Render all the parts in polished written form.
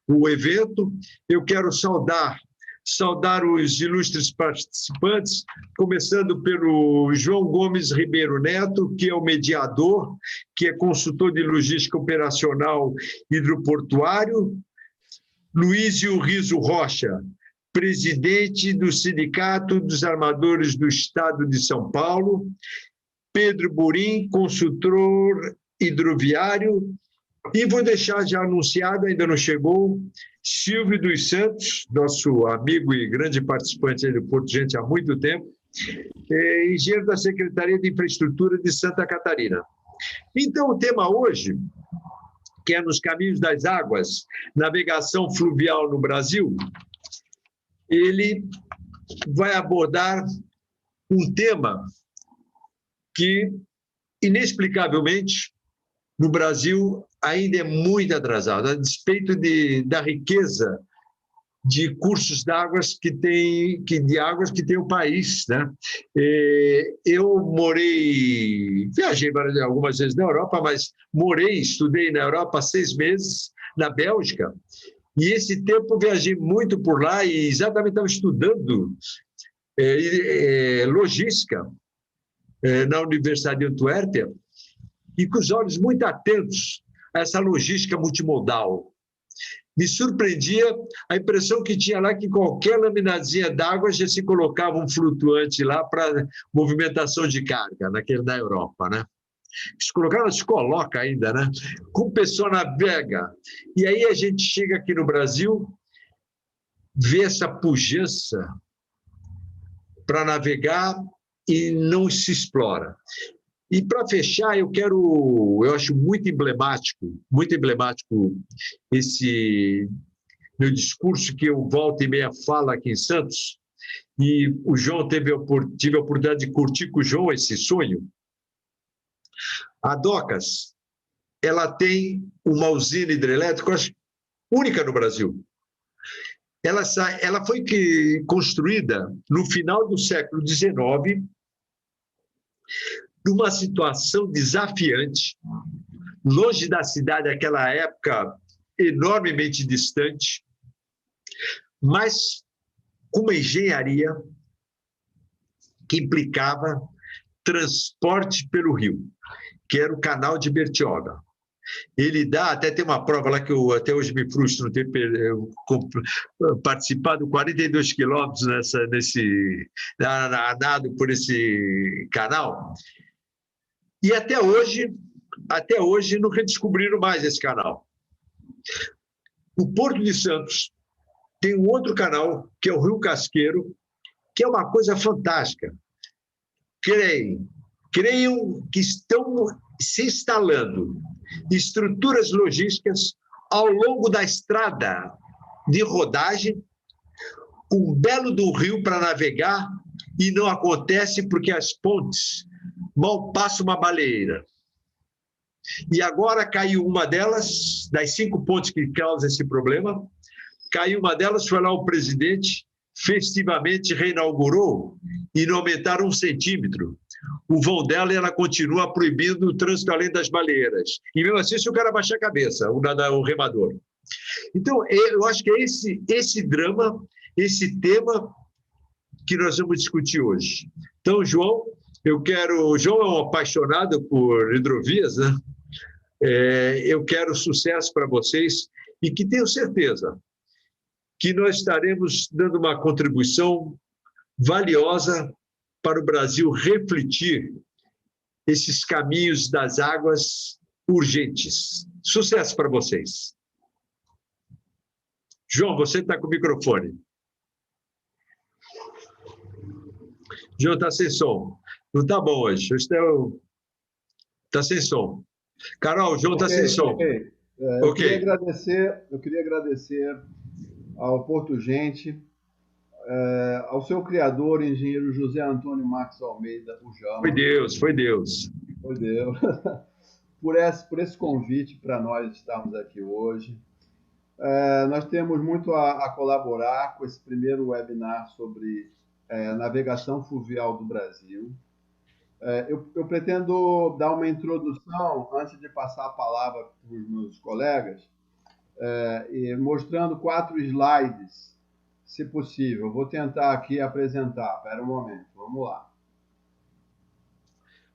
o evento. Eu quero saudar os ilustres participantes, começando pelo João Gomes Ribeiro Neto, que é o mediador, que é consultor de logística operacional hidroportuário, Luísio Riso Rocha, presidente do Sindicato dos Armadores do Estado de São Paulo, Pedro Burim, consultor hidroviário, e vou deixar já anunciado, ainda não chegou, Silvio dos Santos, nosso amigo e grande participante do Porto Gente há muito tempo, engenheiro da Secretaria de Infraestrutura de Santa Catarina. Então, o tema hoje, que é nos caminhos das águas, navegação fluvial no Brasil, ele vai abordar um tema que, inexplicavelmente, no Brasil ainda é muito atrasado, a despeito da riqueza de cursos de águas que tem o país, né? Eu viajei algumas vezes na Europa, mas estudei na Europa 6 meses, na Bélgica, e esse tempo viajei muito por lá e exatamente estava estudando logística na Universidade de Antuérpia, e com os olhos muito atentos a essa logística multimodal. Me surpreendia a impressão que tinha lá que qualquer laminazinha d'água já se colocava um flutuante lá para movimentação de carga, na Europa, né? Se coloca ainda, né? Com pessoa navega. E aí a gente chega aqui no Brasil, vê essa pujança para navegar e não se explora. E, para fechar, eu acho muito emblemático esse meu discurso que eu volta e meia falo aqui em Santos, e o João tive a oportunidade de curtir com o João esse sonho. A Docas, ela tem uma usina hidrelétrica única no Brasil. Ela foi construída no final do século XIX, numa situação desafiante, longe da cidade, naquela época enormemente distante, mas com uma engenharia que implicava transporte pelo rio, que era o canal de Bertioga. Ele até tem uma prova lá que eu até hoje me frustro não ter participado 42 quilômetros nadado por esse canal. E até hoje não redescobriram mais esse canal. O Porto de Santos tem um outro canal, que é o Rio Casqueiro, que é uma coisa fantástica. Creiam que estão se instalando estruturas logísticas ao longo da estrada de rodagem, com um belo do rio para navegar, e não acontece porque as pontes mal passa uma baleeira. E agora caiu uma delas, das 5 pontes que causam esse problema, caiu uma delas, foi lá o presidente, festivamente reinaugurou e não aumentaram 1 centímetro. O vão dela, ela continua proibindo o trânsito além das baleeiras. E mesmo assim, se o cara baixar a cabeça, o remador. Então, eu acho que é esse drama, esse tema que nós vamos discutir hoje. Então, João, o João é um apaixonado por hidrovias, né? Eu quero sucesso para vocês e que tenho certeza que nós estaremos dando uma contribuição valiosa para o Brasil refletir esses caminhos das águas urgentes. Sucesso para vocês. João, você está com o microfone. João, está sem som. Não está bom hoje. Está sem som. Carol, o João está sem som. Eu queria agradecer ao Porto Gente, ao seu criador, engenheiro José Antônio Marques Almeida, o Jama. Foi Deus. Por esse convite para nós estarmos aqui hoje. Nós temos muito a colaborar com esse primeiro webinar sobre navegação fluvial do Brasil. Eu pretendo dar uma introdução, antes de passar a palavra para os meus colegas, e mostrando 4 slides, se possível. Vou tentar aqui apresentar. Espera um momento, vamos lá.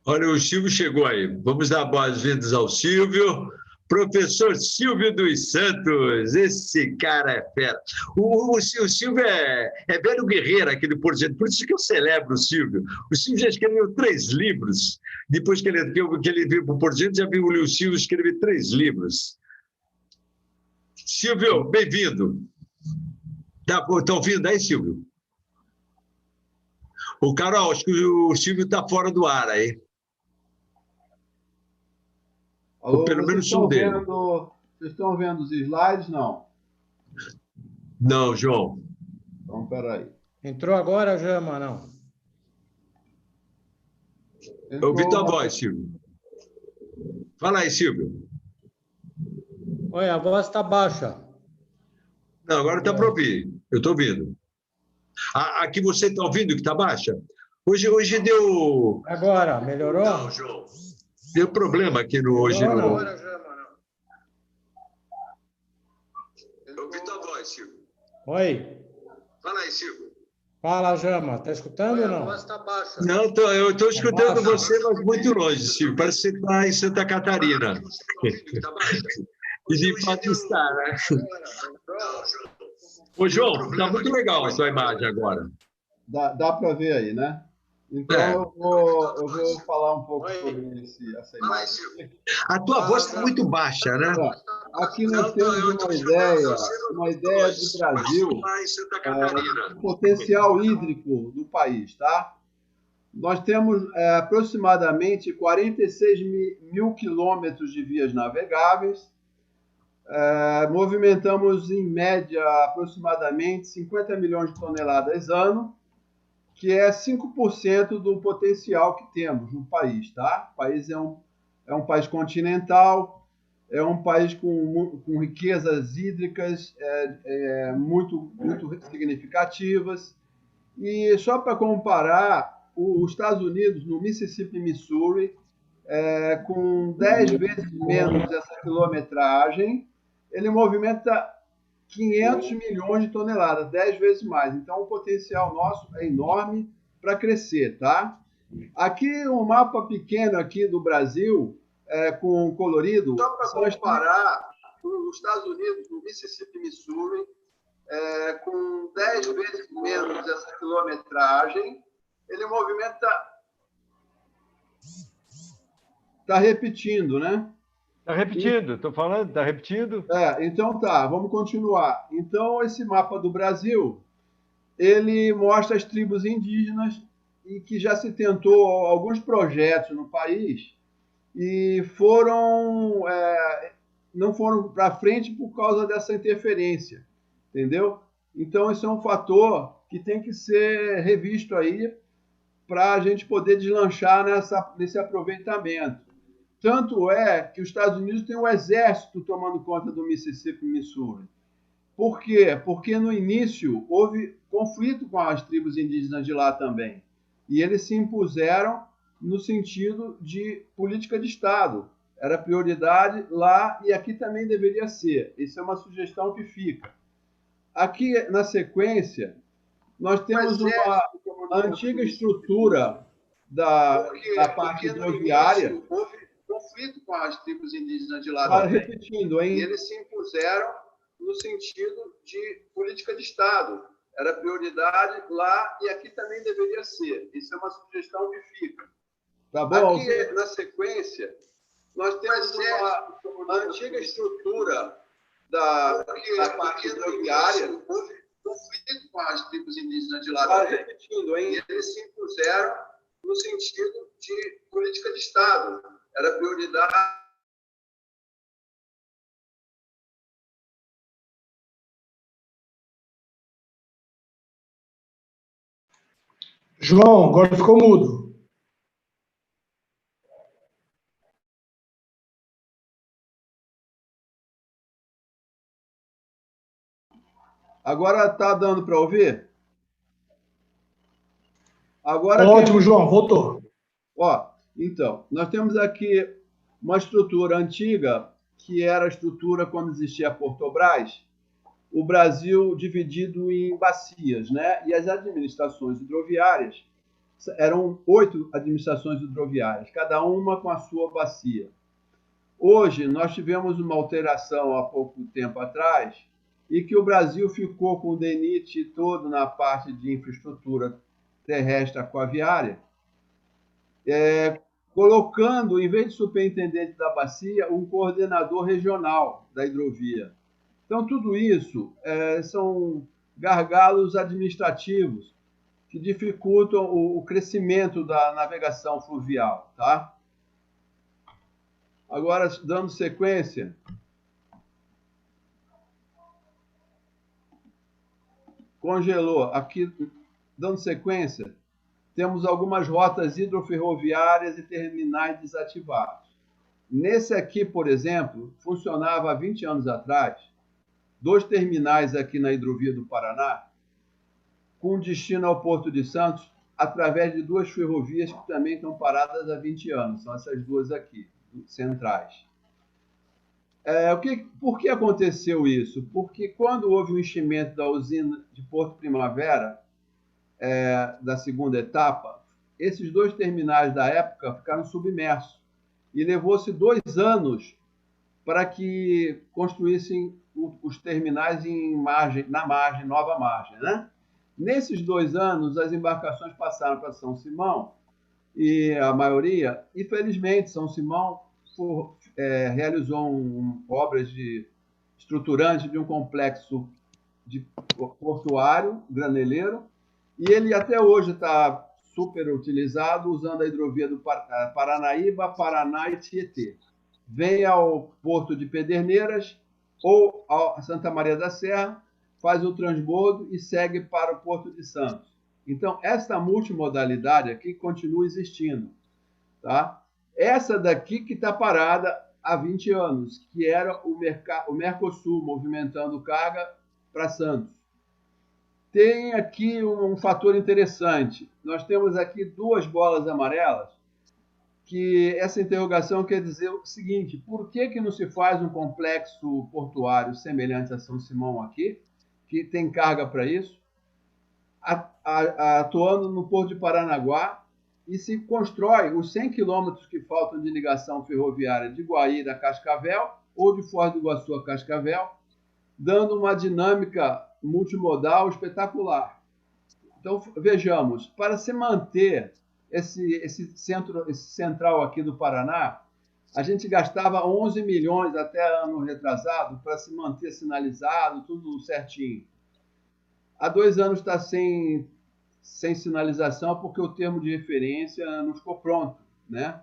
Olha, o Silvio chegou aí. Vamos dar boas-vindas ao Silvio. Professor Silvio dos Santos, esse cara é fera. O Silvio é velho guerreiro aqui do Porto de Janeiro, por isso que eu celebro o Silvio. O Silvio já escreveu 3 livros. Depois que ele veio para o Porto de Janeiro, já viu o Silvio escrever 3 livros. Silvio, bem-vindo. Tá ouvindo aí, Silvio? O Carol, acho que o Silvio está fora do ar aí. Alô, ou pelo menos um dele. Vocês estão vendo os slides? Não. Não, João. Então, peraí. Entrou agora, Jama, não? Eu ouvi tua voz, Silvio. Fala aí, Silvio. Oi, a voz está baixa. Não, agora está para ouvir. Eu estou ouvindo. Aqui você está ouvindo que está baixa? Hoje deu... Agora, melhorou? Não, João. Deu problema aqui no hoje. Não, no... não. Eu ouvi tua voz, Silvio. Oi. Fala aí, Silvio. Fala, Jama. Está escutando ou não? A voz está baixa. Não, eu estou escutando você, mas muito longe, Silvio. Parece que você está em Santa Catarina. E de fato está, né? Ô, João, está muito legal a sua imagem agora. Dá para ver aí, né? Então, eu vou falar um pouco sobre essa imagem. A tua voz está muito baixa, né? Aqui nós temos uma ideia de Brasil, do potencial hídrico do país, tá? Nós temos aproximadamente 46 mil quilômetros de vias navegáveis, movimentamos, em média, aproximadamente 50 milhões de toneladas ano, que é 5% do potencial que temos no país, tá? O país é um país continental, é um país com riquezas hídricas muito significativas. E só para comparar, os Estados Unidos, no Mississippi, Missouri, com 10 vezes menos essa quilometragem, ele movimenta 500 milhões de toneladas, 10 vezes mais. Então, o potencial nosso é enorme para crescer, tá? Aqui, um mapa pequeno aqui do Brasil, com colorido. Só para comparar, os Estados Unidos, no Mississippi, Missouri, com 10 vezes menos essa quilometragem, ele movimenta... Está repetindo, né? Está repetindo, estou falando, está repetindo. Então tá, vamos continuar. Então, esse mapa do Brasil, ele mostra as tribos indígenas e que já se tentou alguns projetos no país e não foram para frente por causa dessa interferência, entendeu? Então, esse é um fator que tem que ser revisto aí para a gente poder deslanchar nesse aproveitamento. Tanto é que os Estados Unidos têm um exército tomando conta do Mississippi e Missouri. Por quê? Porque no início houve conflito com as tribos indígenas de lá também. E eles se impuseram no sentido de política de Estado. Era prioridade lá e aqui também deveria ser. Isso é uma sugestão que fica. Aqui, na sequência, nós temos uma antiga estrutura da parte hidroviária. Conflito com as tribos indígenas de lá também. Repetindo, hein? E eles se impuseram no sentido de política de Estado. Era prioridade lá e aqui também deveria ser. Isso é uma sugestão que fica. Tá bom? Aqui, na sequência, nós temos uma antiga estrutura da parte hidroviária. Houve conflito com as tribos indígenas de lá também. Repetindo, hein? E eles se impuseram no sentido de política de Estado. Era prioridade. João, agora ficou mudo. Agora está dando para ouvir? Agora ótimo, João, voltou. Então, nós temos aqui uma estrutura antiga que era a estrutura quando existia a Portobras, o Brasil dividido em bacias, né? E as administrações hidroviárias eram 8 administrações hidroviárias, cada uma com a sua bacia. Hoje, nós tivemos uma alteração há pouco tempo atrás, e que o Brasil ficou com o DENIT todo na parte de infraestrutura terrestre aquaviária, colocando, em vez de superintendente da bacia, um coordenador regional da hidrovia. Então, tudo isso são gargalos administrativos que dificultam o crescimento da navegação fluvial. Tá? Agora, dando sequência, congelou. Aqui, dando sequência, temos algumas rotas hidroferroviárias e terminais desativados. Nesse aqui, por exemplo, funcionava há 20 anos atrás, 2 terminais aqui na hidrovia do Paraná, com destino ao Porto de Santos, através de 2 ferrovias que também estão paradas há 20 anos. São essas 2 aqui, centrais. Por que aconteceu isso? Porque quando houve o enchimento da usina de Porto Primavera, da segunda etapa, esses 2 terminais da época ficaram submersos. E levou-se 2 anos para que construíssem os terminais na margem, nova margem. Né? Nesses 2 anos, as embarcações passaram para São Simão, e a maioria, infelizmente, São Simão realizou obras estruturantes de um complexo portuário, graneleiro, e ele até hoje está super utilizado, usando a hidrovia do Paranaíba, Paraná e Tietê. Vem ao Porto de Pederneiras ou a Santa Maria da Serra, faz o transbordo e segue para o Porto de Santos. Então, essa multimodalidade aqui continua existindo. Tá? Essa daqui que está parada há 20 anos, que era o Mercosul, movimentando carga para Santos. Tem aqui um fator interessante. Nós temos aqui 2 bolas amarelas, que essa interrogação quer dizer o seguinte: por que não se faz um complexo portuário semelhante a São Simão aqui, que tem carga para isso, atuando no Porto de Paranaguá, e se constrói os 100 quilômetros que faltam de ligação ferroviária de Guaíra a Cascavel ou de Foz do Iguaçu a Cascavel, dando uma dinâmica multimodal espetacular. Então, vejamos, para se manter esse central aqui do Paraná, a gente gastava 11 milhões até ano retrasado para se manter sinalizado, tudo certinho. Há 2 anos está sem sinalização porque o termo de referência não ficou pronto, né?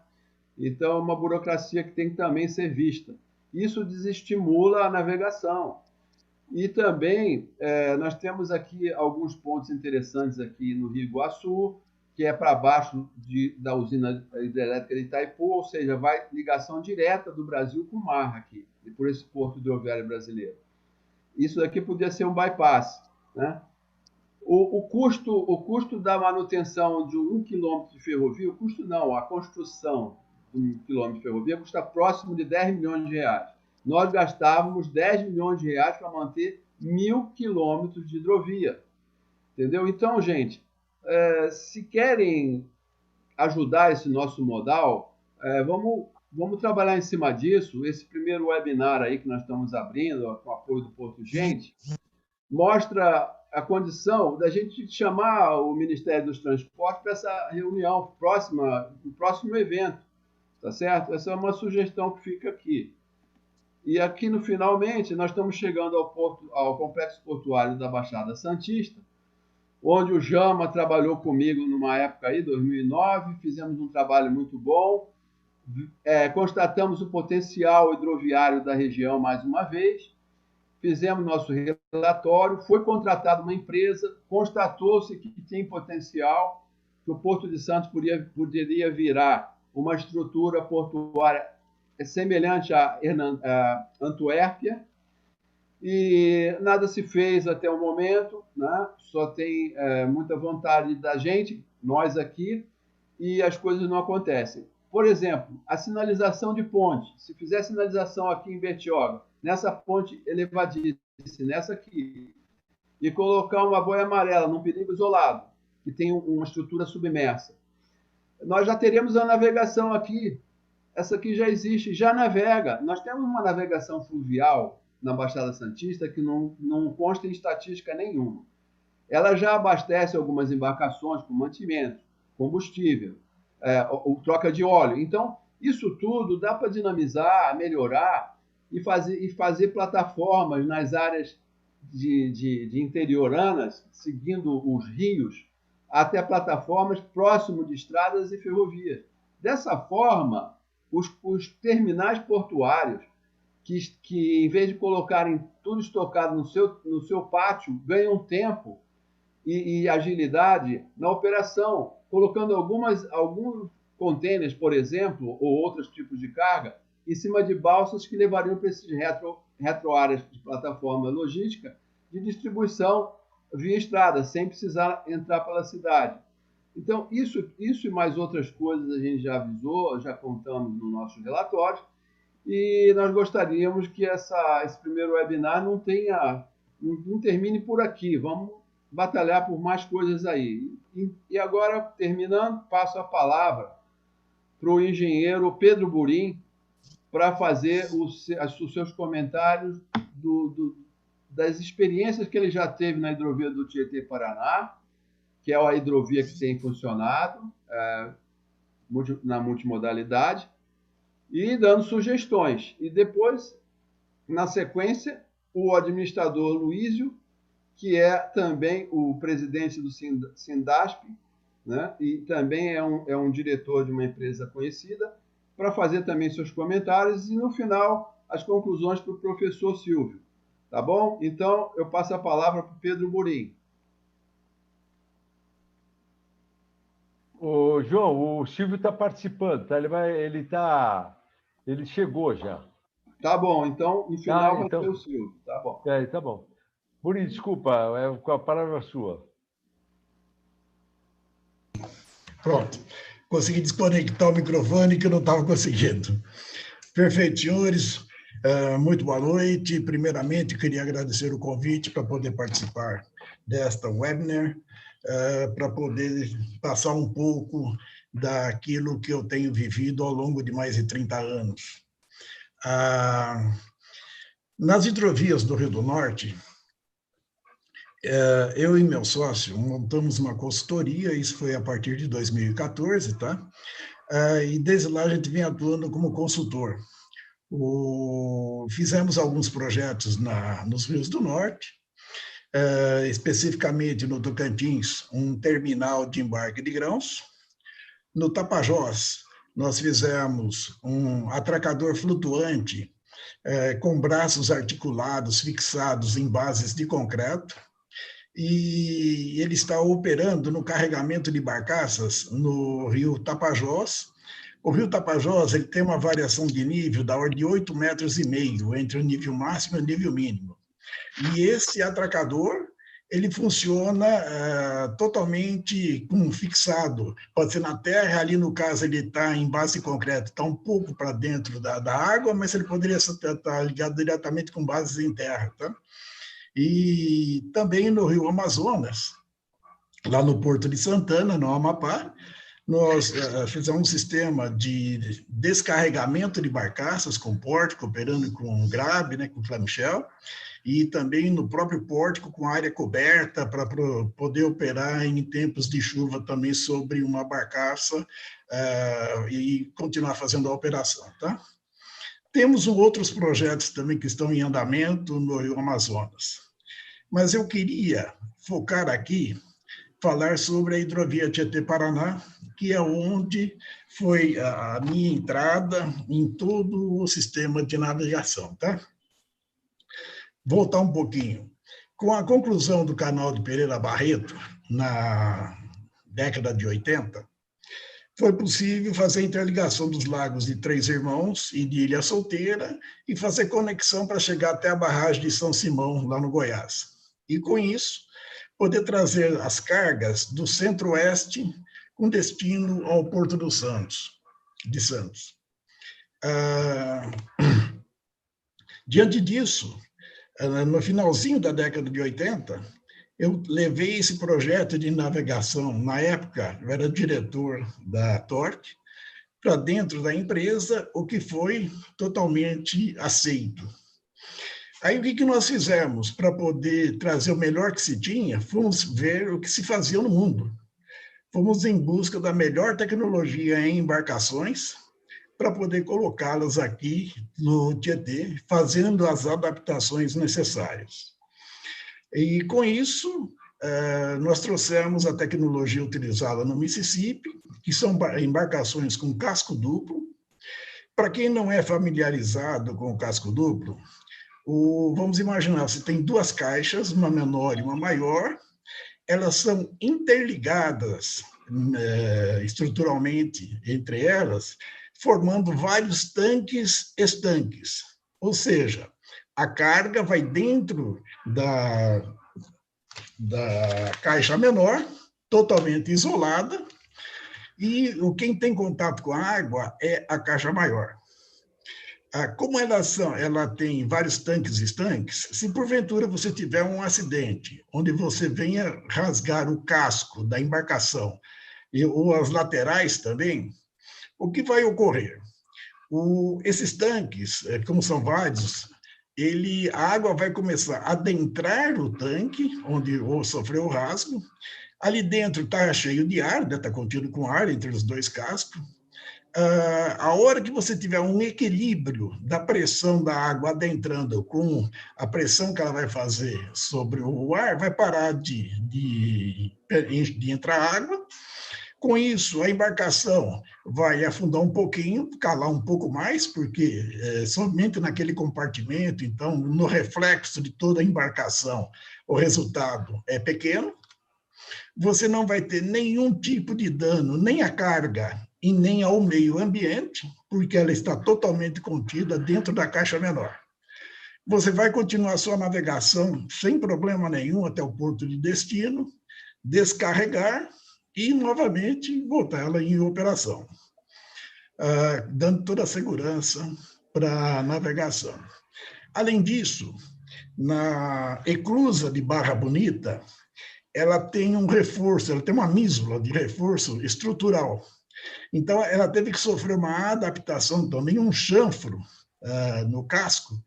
Então, é uma burocracia que tem que também ser vista. Isso desestimula a navegação. E também nós temos aqui alguns pontos interessantes aqui no Rio Iguaçu, que é para baixo da usina hidrelétrica de Itaipu, ou seja, vai ligação direta do Brasil com o mar aqui, e por esse porto hidroviário brasileiro. Isso aqui podia ser um bypass. Né? O custo da manutenção de 1 quilômetro de ferrovia, o custo não, a construção de 1 quilômetro de ferrovia custa próximo de 10 milhões de reais. Nós gastávamos 10 milhões de reais para manter 1.000 quilômetros de hidrovia. Entendeu? Então, gente, se querem ajudar esse nosso modal, vamos trabalhar em cima disso. Esse primeiro webinar aí que nós estamos abrindo, com o apoio do Porto Gente, mostra a condição da gente chamar o Ministério dos Transportes para essa reunião próxima, o próximo evento. Tá certo? Essa é uma sugestão que fica aqui. E aqui, finalmente, nós estamos chegando ao Complexo Portuário da Baixada Santista, onde o Jama trabalhou comigo numa época aí, 2009, fizemos um trabalho muito bom, constatamos o potencial hidroviário da região mais uma vez, fizemos nosso relatório, foi contratada uma empresa, constatou-se que tem potencial, que o Porto de Santos poderia virar uma estrutura portuária semelhante a Antuérpia, e nada se fez até o momento, né? Só tem muita vontade da gente, nós aqui, e as coisas não acontecem. por exemplo, a sinalização de ponte. Se fizer sinalização aqui em Bertioga, nessa ponte elevadiça, nessa aqui, e colocar uma boia amarela num perigo isolado, que tem uma estrutura submersa, nós já teremos a navegação aqui. Essa aqui já existe, já navega. Nós temos uma navegação fluvial na Baixada Santista que não consta em estatística nenhuma. Ela já abastece algumas embarcações com mantimento, combustível, troca de óleo. Então, isso tudo dá para dinamizar, melhorar e fazer plataformas nas áreas de interioranas, seguindo os rios, até plataformas próximo de estradas e ferrovias. Dessa forma, os terminais portuários, que em vez de colocarem tudo estocado no seu pátio, ganham tempo e agilidade na operação, colocando alguns contêineres, por exemplo, ou outros tipos de carga, em cima de balsas que levariam para esses retroáreas de plataforma logística de distribuição via estrada, sem precisar entrar pela cidade. Então, isso e mais outras coisas a gente já avisou, já contamos no nosso relatório, e nós gostaríamos que esse primeiro webinar não termine por aqui. Vamos batalhar por mais coisas aí. E agora, terminando, passo a palavra para o engenheiro Pedro Burim para fazer os seus comentários das experiências que ele já teve na hidrovia do Tietê-Paraná, que é a hidrovia que tem funcionado na multimodalidade, e dando sugestões. E depois, na sequência, o administrador Luísio, que é também o presidente do Sindasp, né? E também é um diretor de uma empresa conhecida, para fazer também seus comentários, e no final, as conclusões para o professor Silvio. Tá bom? Então, eu passo a palavra para o Pedro Burim. Ô, João, o Silvio está participando, tá? Ele chegou já. Tá bom, então, no final então, vai ser o Silvio. Tá bom. Tá bom. Burim, desculpa, a palavra é sua. Pronto. Consegui desconectar o microfone que eu não estava conseguindo. Perfeito, senhores. Muito boa noite. Primeiramente, queria agradecer o convite para poder participar desta webinar, para poder passar um pouco daquilo que eu tenho vivido ao longo de mais de 30 anos. Nas hidrovias do Rio do Norte, eu e meu sócio montamos uma consultoria, isso foi a partir de 2014, tá? E desde lá a gente vem atuando como consultor. Fizemos alguns projetos nos rios do Norte, especificamente no Tocantins, um terminal de embarque de grãos. No Tapajós, nós fizemos um atracador flutuante com braços articulados fixados em bases de concreto, e ele está operando no carregamento de barcaças no rio Tapajós. O rio Tapajós ele tem uma variação de nível da ordem de 8,5 metros entre o nível máximo e o nível mínimo. E esse atracador, ele funciona totalmente fixado. Pode ser na terra, ali no caso ele está em base de concreto, está um pouco para dentro da água, mas ele poderia estar ligado diretamente com bases em terra, tá? E também no rio Amazonas, lá no Porto de Santana, no Amapá, nós fizemos um sistema de descarregamento de barcaças com pórtico, operando com grab, né, com clamshell, e também no próprio pórtico com área coberta para poder operar em tempos de chuva também sobre uma barcaça e continuar fazendo a operação, tá? Temos outros projetos também que estão em andamento no Rio Amazonas. Mas eu queria focar aqui, falar sobre a hidrovia Tietê-Paraná, que é onde foi a minha entrada em todo o sistema de navegação, tá? Voltar um pouquinho. Com a conclusão do canal de Pereira Barreto, na década de 80, foi possível fazer a interligação dos lagos de Três Irmãos e de Ilha Solteira e fazer conexão para chegar até a barragem de São Simão, lá no Goiás. E, com isso, poder trazer as cargas do centro-oeste com destino ao Porto dos Santos. de Santos. Diante disso, no finalzinho da década de 80, eu levei esse projeto de navegação, na época eu era diretor da Torque, para dentro da empresa, o que foi totalmente aceito. Aí o que nós fizemos para poder trazer o melhor que se tinha? Fomos ver o que se fazia no mundo. Fomos em busca da melhor tecnologia em embarcações para poder colocá-las aqui no Tietê, fazendo as adaptações necessárias. E com isso, nós trouxemos a tecnologia utilizada no Mississippi, que são embarcações com casco duplo. Para quem não é familiarizado com o casco duplo, vamos imaginar, você tem duas caixas, uma menor e uma maior, elas são interligadas estruturalmente entre elas, formando vários tanques estanques. Ou seja, a carga vai dentro da caixa menor, totalmente isolada, e quem tem contato com a água é a caixa maior. Como ela tem vários tanques estanques, se porventura você tiver um acidente, onde você venha rasgar o casco da embarcação, ou as laterais também, o que vai ocorrer? Esses tanques, como são vários, a água vai começar a adentrar o tanque, onde sofreu o rasgo. Ali dentro está cheio de ar, está contido com ar entre os dois cascos. A hora que você tiver um equilíbrio da pressão da água adentrando com a pressão que ela vai fazer sobre o ar, vai parar de entrar água. Com isso, a embarcação vai afundar um pouquinho, calar um pouco mais, porque somente naquele compartimento, então, no reflexo de toda a embarcação, o resultado é pequeno. Você não vai ter nenhum tipo de dano, nem à carga e nem ao meio ambiente, porque ela está totalmente contida dentro da caixa menor. Você vai continuar sua navegação sem problema nenhum até o porto de destino, descarregar e, novamente, botar ela em operação, dando toda a segurança para a navegação. Além disso, na eclusa de Barra Bonita, ela tem um reforço, ela tem uma mísula de reforço estrutural. Então, ela teve que sofrer uma adaptação também, um chanfro no casco,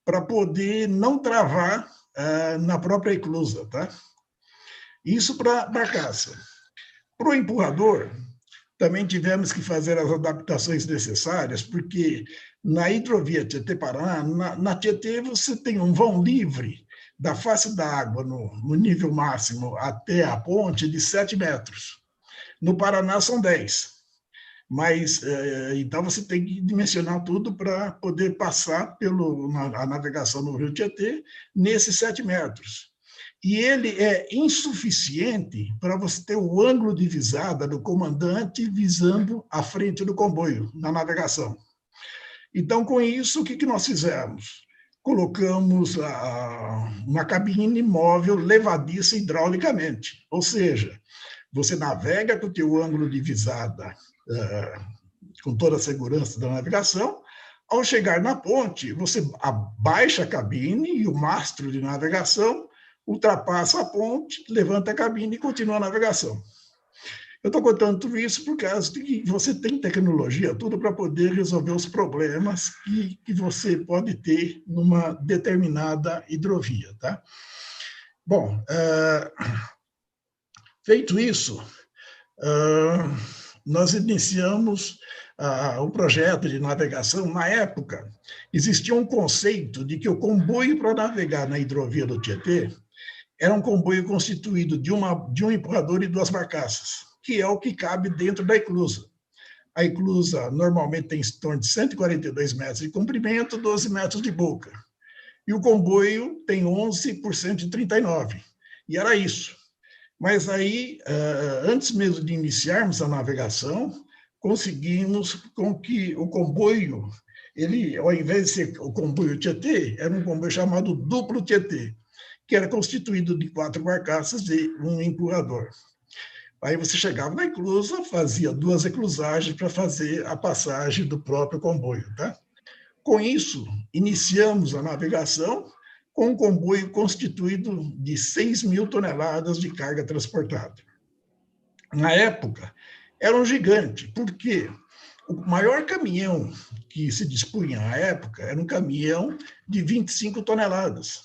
para poder não travar na própria eclusa, tá? Isso para a barcaça. Para o empurrador, também tivemos que fazer as adaptações necessárias, porque na hidrovia Tietê-Paraná, na Tietê você tem um vão livre da face da água no nível máximo até a ponte de 7 metros. No Paraná são 10. Mas, então, você tem que dimensionar tudo para poder passar a navegação no Rio Tietê nesses 7 metros. E ele é insuficiente para você ter o ângulo de visada do comandante visando a frente do comboio na navegação. Então, com isso, o que nós fizemos? Colocamos uma cabine móvel levadiça hidraulicamente, ou seja, você navega com o teu ângulo de visada com toda a segurança da navegação. Ao chegar na ponte, você abaixa a cabine e o mastro de navegação, ultrapassa a ponte, levanta a cabine e continua a navegação. Eu estou contando tudo isso por causa de que você tem tecnologia, tudo para poder resolver os problemas que você pode ter numa determinada hidrovia, tá? Bom, feito isso, nós iniciamos o projeto de navegação. Na época, existia um conceito de que o comboio para navegar na hidrovia do Tietê era um comboio constituído de um empurrador e 2 barcaças, que é o que cabe dentro da eclusa. A eclusa normalmente tem em torno de 142 metros de comprimento, 12 metros de boca. E o comboio tem 11 por 139. E era isso. Mas aí, antes mesmo de iniciarmos a navegação, conseguimos com que o comboio, ao invés de ser o comboio Tietê, era um comboio chamado duplo Tietê, que era constituído de 4 barcaças e um empurrador. Aí você chegava na eclusa, fazia 2 eclusagens para fazer a passagem do próprio comboio. Tá? Com isso, iniciamos a navegação com um comboio constituído de 6.000 toneladas de carga transportada. Na época, era um gigante, porque o maior caminhão que se dispunha à época era um caminhão de 25 toneladas.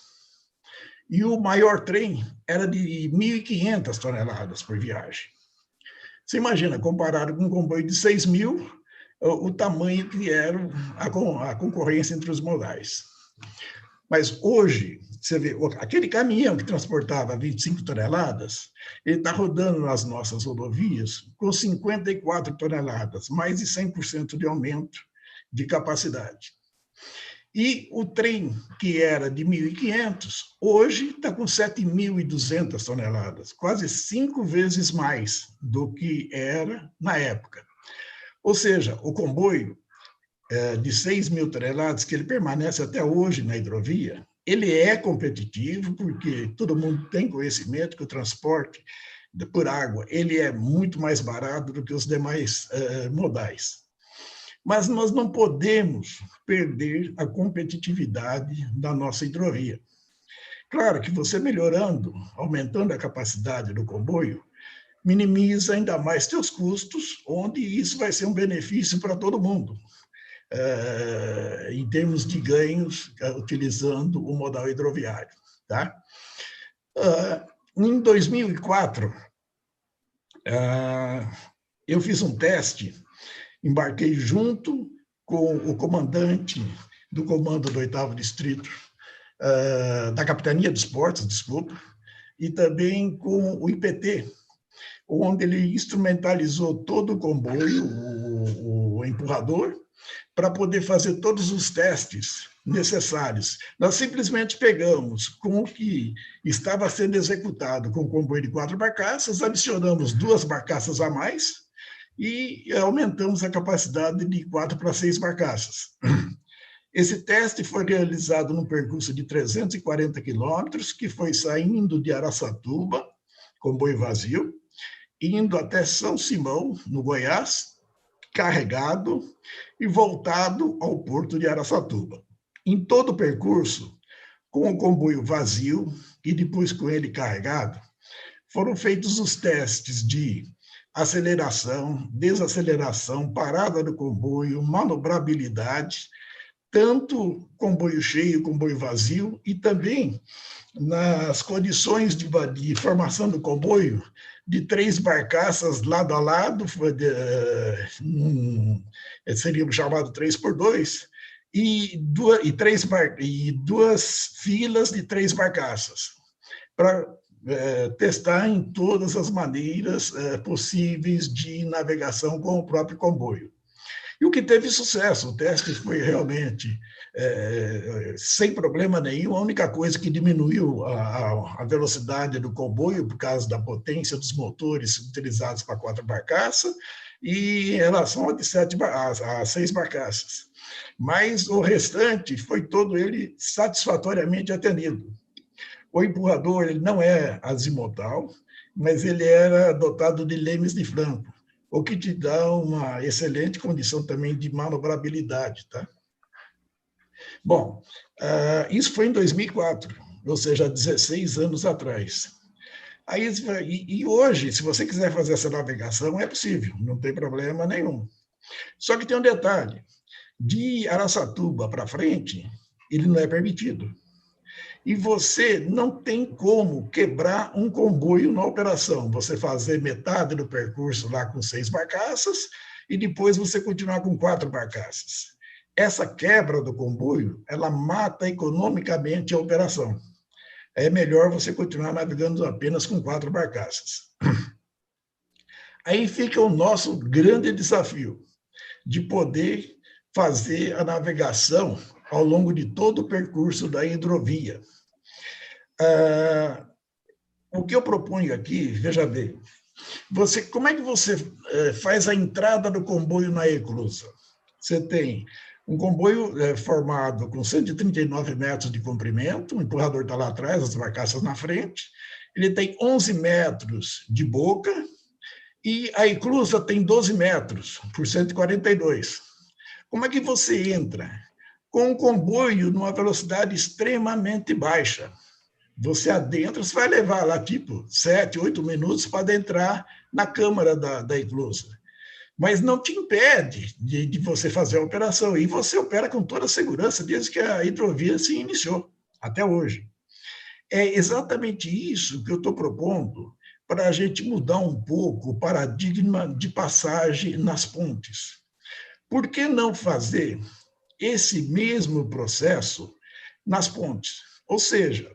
E o maior trem era de 1.500 toneladas por viagem. Você imagina, comparado com um comboio de 6.000, o tamanho que era a concorrência entre os modais. Mas hoje, você vê, aquele caminhão que transportava 25 toneladas, ele está rodando nas nossas rodovias com 54 toneladas, mais de 100% de aumento de capacidade. E o trem, que era de 1.500, hoje está com 7.200 toneladas, quase 5 vezes mais do que era na época. Ou seja, o comboio de 6.000 toneladas, que ele permanece até hoje na hidrovia, ele é competitivo, porque todo mundo tem conhecimento que o transporte por água ele é muito mais barato do que os demais modais. Mas nós não podemos perder a competitividade da nossa hidrovia. Claro que você melhorando, aumentando a capacidade do comboio, minimiza ainda mais seus custos, onde isso vai ser um benefício para todo mundo, em termos de ganhos, utilizando o modal hidroviário. Tá? Em 2004, eu fiz um teste, embarquei junto com o comandante do comando do 8º Distrito, da Capitania dos Portos, desculpa, e também com o IPT, onde ele instrumentalizou todo o comboio, o empurrador, para poder fazer todos os testes necessários. Nós simplesmente pegamos com o que estava sendo executado com o comboio de 4 barcaças, adicionamos 2 barcaças a mais, e aumentamos a capacidade de 4 para 6 barcaças. Esse teste foi realizado num percurso de 340 quilômetros, que foi saindo de Araçatuba, comboio vazio, indo até São Simão, no Goiás, carregado e voltado ao porto de Araçatuba. Em todo o percurso, com o comboio vazio e depois com ele carregado, foram feitos os testes de aceleração, desaceleração, parada do comboio, manobrabilidade, tanto comboio cheio, comboio vazio, e também nas condições de formação do comboio, de 3 barcaças lado a lado, seria chamado 3x2, e 2 filas de 3 barcaças, para testar em todas as maneiras possíveis de navegação com o próprio comboio. E o que teve sucesso, o teste foi realmente sem problema nenhum. A única coisa que diminuiu a velocidade do comboio por causa da potência dos motores utilizados para 4 barcaças e em relação a 6 barcaças. Mas o restante foi todo ele satisfatoriamente atendido. O empurrador ele não é azimotal, mas ele era dotado de lemes de flanco, o que te dá uma excelente condição também de manobrabilidade. Tá? Bom, isso foi em 2004, ou seja, há 16 anos atrás. Aí, e hoje, se você quiser fazer essa navegação, é possível, não tem problema nenhum. Só que tem um detalhe, de Araçatuba para frente, ele não é permitido. E você não tem como quebrar um comboio na operação. Você fazer metade do percurso lá com 6 barcaças e depois você continuar com 4 barcaças. Essa quebra do comboio, ela mata economicamente a operação. É melhor você continuar navegando apenas com 4 barcaças. Aí fica o nosso grande desafio de poder fazer a navegação ao longo de todo o percurso da hidrovia. O que eu proponho aqui, veja bem, como é que você faz a entrada do comboio na eclusa? Você tem um comboio formado com 139 metros de comprimento, o empurrador está lá atrás, as barcaças na frente, ele tem 11 metros de boca e a eclusa tem 12 metros por 142. Como é que você entra? Com um comboio numa velocidade extremamente baixa. Você adentra, você vai levar lá, tipo, 7, 8 minutos para adentrar na câmara da eclusa. Mas não te impede de você fazer a operação. E você opera com toda a segurança desde que a hidrovia se iniciou, até hoje. É exatamente isso que eu estou propondo para a gente mudar um pouco o paradigma de passagem nas pontes. Por que não fazer esse mesmo processo nas pontes? Ou seja,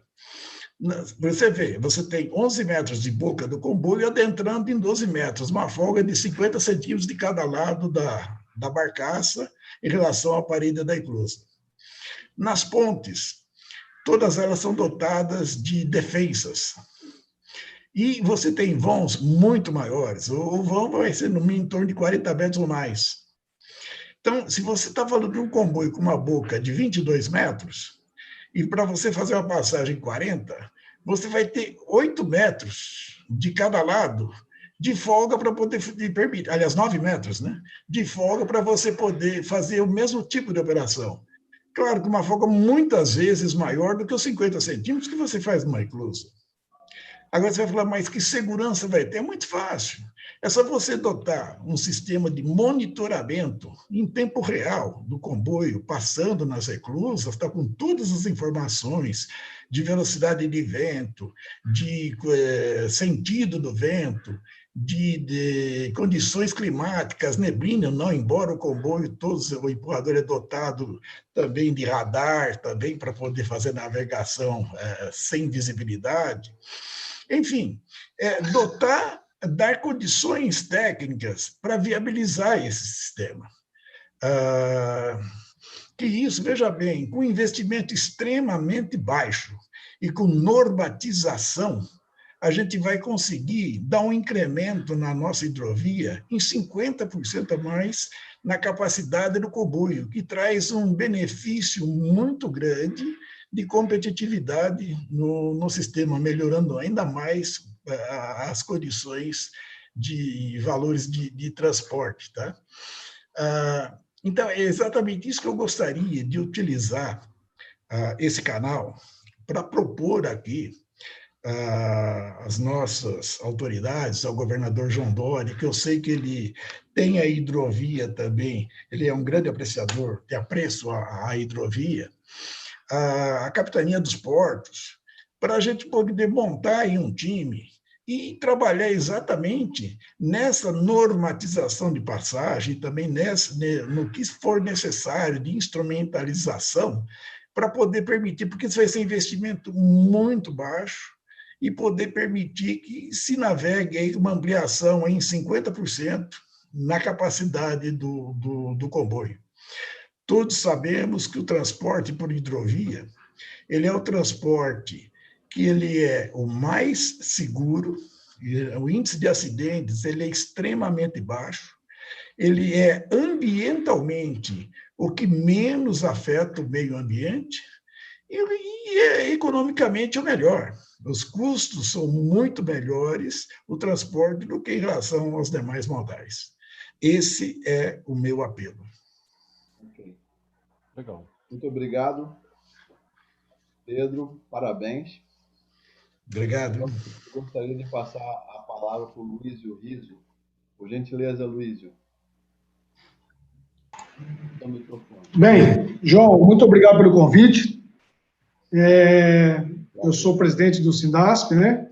você vê, você tem 11 metros de boca do comboio adentrando em 12 metros, uma folga de 50 centímetros de cada lado da barcaça em relação à parede da eclusa. Nas pontes, todas elas são dotadas de defensas. E você tem vãos muito maiores. O vão vai ser no mínimo em torno de 40 metros ou mais. Então, se você está falando de um comboio com uma boca de 22 metros, e para você fazer uma passagem 40, você vai ter 8 metros de cada lado de folga para poder permitir, aliás, 9 metros, né? De folga para você poder fazer o mesmo tipo de operação. Claro que uma folga muitas vezes maior do que os 50 centímetros que você faz numa eclusa. Agora você vai falar, mas que segurança vai ter? É muito fácil. É só você dotar um sistema de monitoramento em tempo real do comboio, passando nas eclusas, está com todas as informações de velocidade de vento, de sentido do vento, de condições climáticas, neblina, não, embora o comboio, o empurrador é dotado também de radar, também para poder fazer navegação sem visibilidade. Enfim, dar condições técnicas para viabilizar esse sistema. Que isso, veja bem, com investimento extremamente baixo e com normatização, a gente vai conseguir dar um incremento na nossa hidrovia em 50% a mais na capacidade do comboio, que traz um benefício muito grande de competitividade no sistema, melhorando ainda mais as condições de valores de transporte. Tá? Então, é exatamente isso que eu gostaria de utilizar esse canal para propor aqui às nossas autoridades, ao governador João Dória, que eu sei que ele tem a hidrovia também, ele é um grande apreciador, de apreço à hidrovia, a Capitania dos Portos, para a gente poder montar aí um time e trabalhar exatamente nessa normatização de passagem, também no que for necessário de instrumentalização, para poder permitir, porque isso vai ser investimento muito baixo, e poder permitir que se navegue aí uma ampliação aí em 50% na capacidade do comboio. Todos sabemos que o transporte por hidrovia, ele é o transporte que ele é o mais seguro, o índice de acidentes ele é extremamente baixo, ele é ambientalmente o que menos afeta o meio ambiente e é economicamente o melhor. Os custos são muito melhores o transporte do que em relação aos demais modais. Esse é o meu apelo. Okay. Legal. Muito obrigado, Pedro. Parabéns. Obrigado. Eu gostaria de passar a palavra para o Luísio Riso. Por gentileza, Luísio. O microfone. Bem, João, muito obrigado pelo convite. Eu sou presidente do Sindasp, né?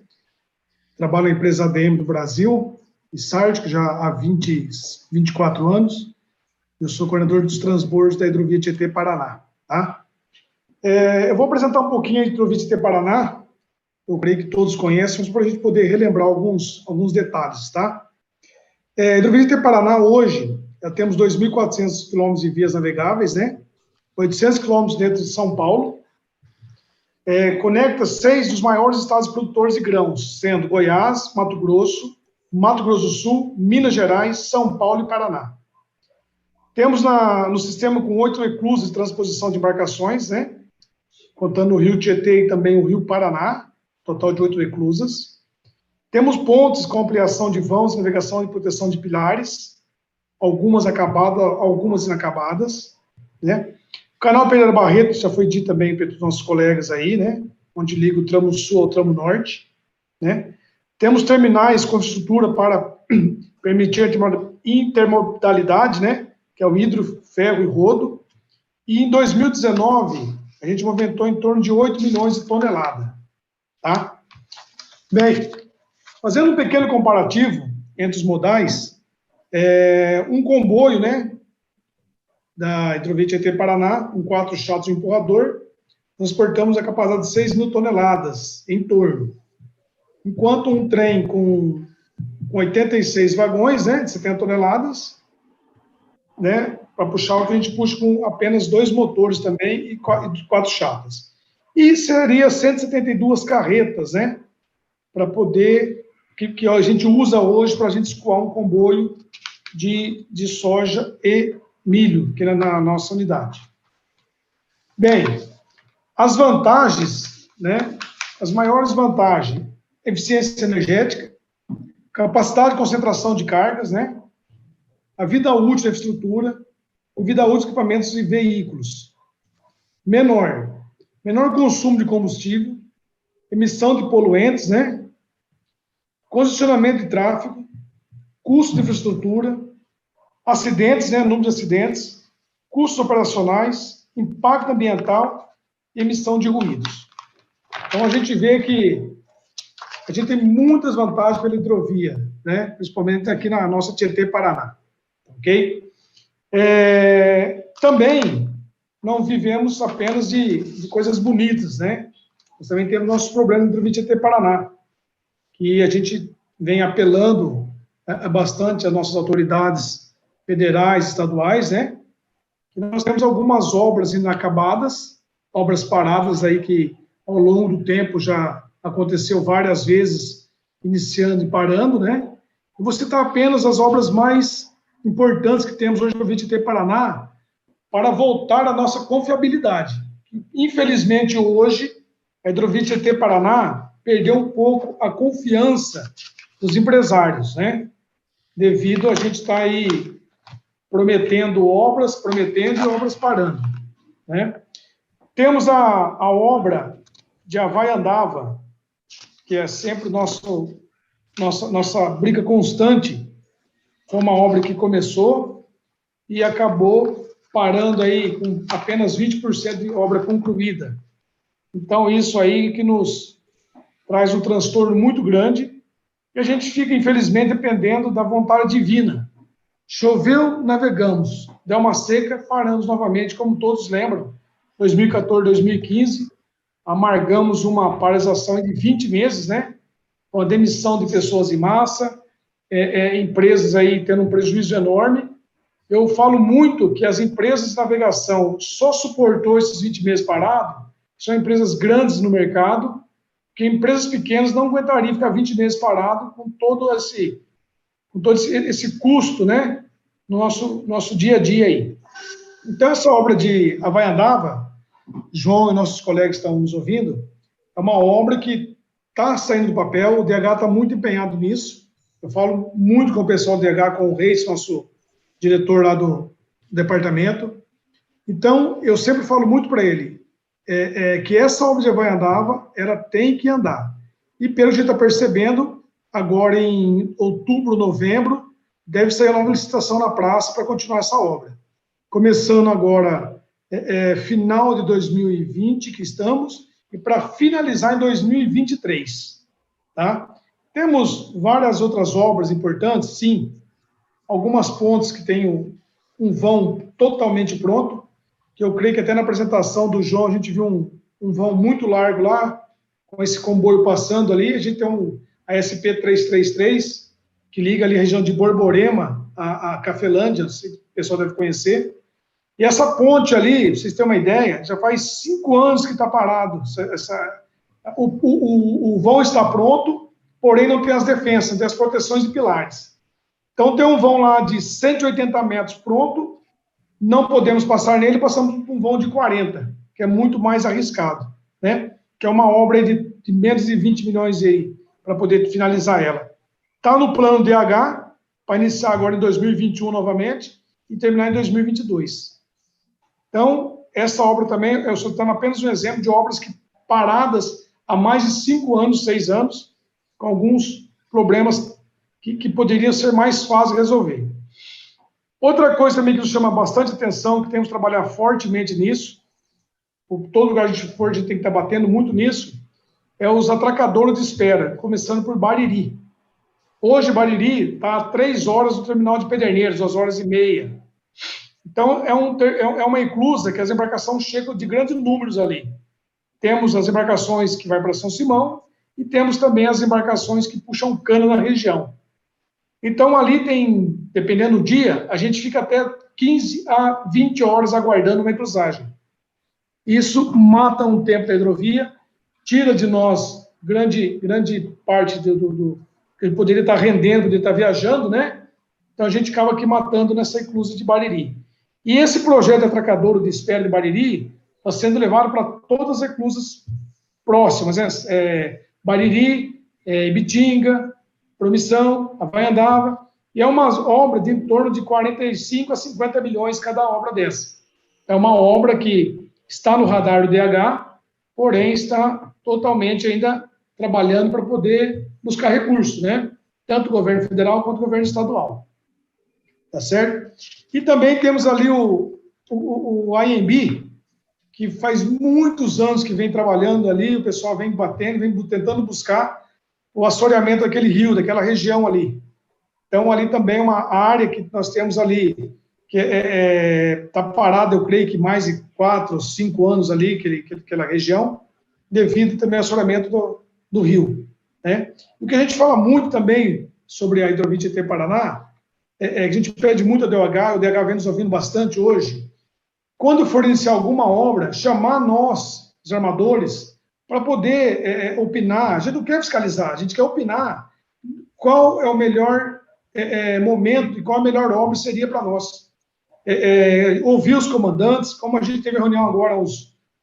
Trabalho na empresa ADM do Brasil, e Sardic, já há 24 anos. Eu sou coordenador dos transbordos da hidrovia Tietê-Paraná, tá? Eu vou apresentar um pouquinho a hidrovia Tietê-Paraná, eu creio que todos conhecem, mas para a gente poder relembrar alguns detalhes, tá? A hidrovia Tietê-Paraná, hoje, já temos 2.400 quilômetros de vias navegáveis, né? 800 quilômetros dentro de São Paulo, conecta 6 dos maiores estados produtores de grãos, sendo Goiás, Mato Grosso do Sul, Minas Gerais, São Paulo e Paraná. Temos no sistema com 8 eclusas de transposição de embarcações, né? Contando o Rio Tietê e também o Rio Paraná, total de 8 eclusas. Temos pontes com ampliação de vãos, navegação e proteção de pilares, algumas acabadas, algumas inacabadas, né? O canal Pereira Barreto, já foi dito também pelos nossos colegas aí, né? Onde liga o tramo sul ao tramo norte, né? Temos terminais com estrutura para permitir a intermodalidade, né? Que é o hidro, ferro e rodo. E em 2019, a gente movimentou em torno de 8 milhões de toneladas, tá? Bem, fazendo um pequeno comparativo entre os modais, um comboio, né, da Hidrovia Tietê-Paraná, com 4 chatos e um empurrador, transportamos a capacidade de 6 mil toneladas em torno. Enquanto um trem com 86 vagões, né, de 70 toneladas, né, para puxar o que a gente puxa com apenas 2 motores também e 4 chatas. E seria 172 carretas, né, para poder, que a gente usa hoje para a gente escoar um comboio de soja e milho, que é na nossa unidade. Bem, as vantagens, né, as maiores vantagens, eficiência energética, capacidade de concentração de cargas, né, a vida útil da infraestrutura, a vida útil de equipamentos e veículos, menor consumo de combustível, emissão de poluentes, né, congestionamento de tráfego, custo de infraestrutura, acidentes, né, número de acidentes, custos operacionais, impacto ambiental e emissão de ruídos. Então, a gente vê que a gente tem muitas vantagens pela hidrovia, né, principalmente aqui na nossa Tietê-Paraná, ok? Também não vivemos apenas de coisas bonitas, né? Nós também temos nossos problemas na hidrovia Tietê-Paraná, que a gente vem apelando bastante às nossas autoridades federais, estaduais, né? E nós temos algumas obras inacabadas, obras paradas aí que ao longo do tempo já aconteceu várias vezes, iniciando e parando, né? Eu vou citar apenas as obras mais importantes que temos hoje no Tietê-Paraná para voltar à nossa confiabilidade. Infelizmente, hoje, a Hidrovia Tietê-Paraná perdeu um pouco a confiança dos empresários, né? Devido a gente estar aí prometendo e obras parando, né? Temos a obra de Havaiandava, que é sempre nossa briga constante. Foi uma obra que começou e acabou parando aí com apenas 20% de obra concluída. Então, isso aí que nos traz um transtorno muito grande e a gente fica, infelizmente, dependendo da vontade divina. Choveu, navegamos. Deu uma seca, paramos novamente, como todos lembram. 2014, 2015, amargamos uma paralisação de 20 meses, né? Com a demissão de pessoas em massa, empresas aí tendo um prejuízo enorme. Eu falo muito que as empresas de navegação só suportou esses 20 meses parados, são empresas grandes no mercado, que empresas pequenas não aguentariam ficar 20 meses parado com todo esse custo, né, no nosso dia a dia aí. Então, essa obra de Havaiandava, João e nossos colegas estão nos ouvindo, é uma obra que está saindo do papel, o DH está muito empenhado nisso. Eu falo muito com o pessoal do DH, com o Reis, nosso diretor lá do departamento. Então, eu sempre falo muito para ele que essa obra de Havaiandava, ela tem que andar. E pelo que a gente está percebendo, agora em outubro, novembro, deve sair uma licitação na praça para continuar essa obra. Começando agora, final de 2020, que estamos, e para finalizar em 2023. Tá? Temos várias outras obras importantes, sim. Algumas pontes que têm um vão totalmente pronto, que eu creio que até na apresentação do João a gente viu um vão muito largo lá, com esse comboio passando ali. A gente tem a SP-333, que liga ali a região de Borborema a Cafelândia, o pessoal deve conhecer. E essa ponte ali, pra vocês terem uma ideia, já faz 5 anos que está parado. O vão está pronto, porém não tem as defensas, não tem as proteções de pilares. Então tem um vão lá de 180 metros pronto, não podemos passar nele, passamos por um vão de 40, que é muito mais arriscado, né? Que é uma obra de menos de 20 milhões de para poder finalizar ela. Está no plano DH, para iniciar agora em 2021 novamente e terminar em 2022. Então, essa obra também, eu estou dando apenas um exemplo de obras que paradas há mais de 5 anos, 6 anos, com alguns problemas que poderiam ser mais fáceis de resolver. Outra coisa também que nos chama bastante atenção, que temos que trabalhar fortemente nisso, por todo lugar que a gente for, a gente tem que estar batendo muito nisso, é os atracadouros de espera, começando por Bariri. Hoje, Bariri está a 3 horas do terminal de Pederneiras, 2h30. Então, é uma inclusa que as embarcações chegam de grandes números ali. Temos as embarcações que vão para São Simão e temos também as embarcações que puxam cana na região. Então, ali tem, dependendo do dia, a gente fica até 15 a 20 horas aguardando uma cruzagem. Isso mata um tempo da hidrovia, tira de nós grande parte do que ele poderia estar rendendo, poderia estar viajando, né? Então, a gente acaba aqui matando nessa inclusa de Bariri. E esse projeto de atracadouro de espera de Bariri está sendo levado para todas as inclusas próximas, né? Bariri, Ibitinga, Promissão, Havaiandava, e é uma obra de em torno de 45 a 50 milhões cada obra dessa. É uma obra que está no radar do DH, porém está totalmente ainda trabalhando para poder buscar recursos, né? Tanto o governo federal quanto o governo estadual. Tá certo? E também temos ali o IMB, que faz muitos anos que vem trabalhando ali, o pessoal vem batendo, vem tentando buscar o assoreamento daquele rio, daquela região ali. Então, ali também é uma área que nós temos ali, que está parada, eu creio que mais de 4 ou 5 anos ali, aquela região, devido também ao assoreamento do rio. Né? O que a gente fala muito também sobre a hidrovia Tietê-Paraná, que a gente pede muito a DOH, o DH vem nos ouvindo bastante hoje, quando for iniciar alguma obra, chamar nós, os armadores, para poder opinar. A gente não quer fiscalizar, a gente quer opinar qual é o melhor momento e qual a melhor obra seria para nós. Ouvir os comandantes, como a gente teve reunião agora,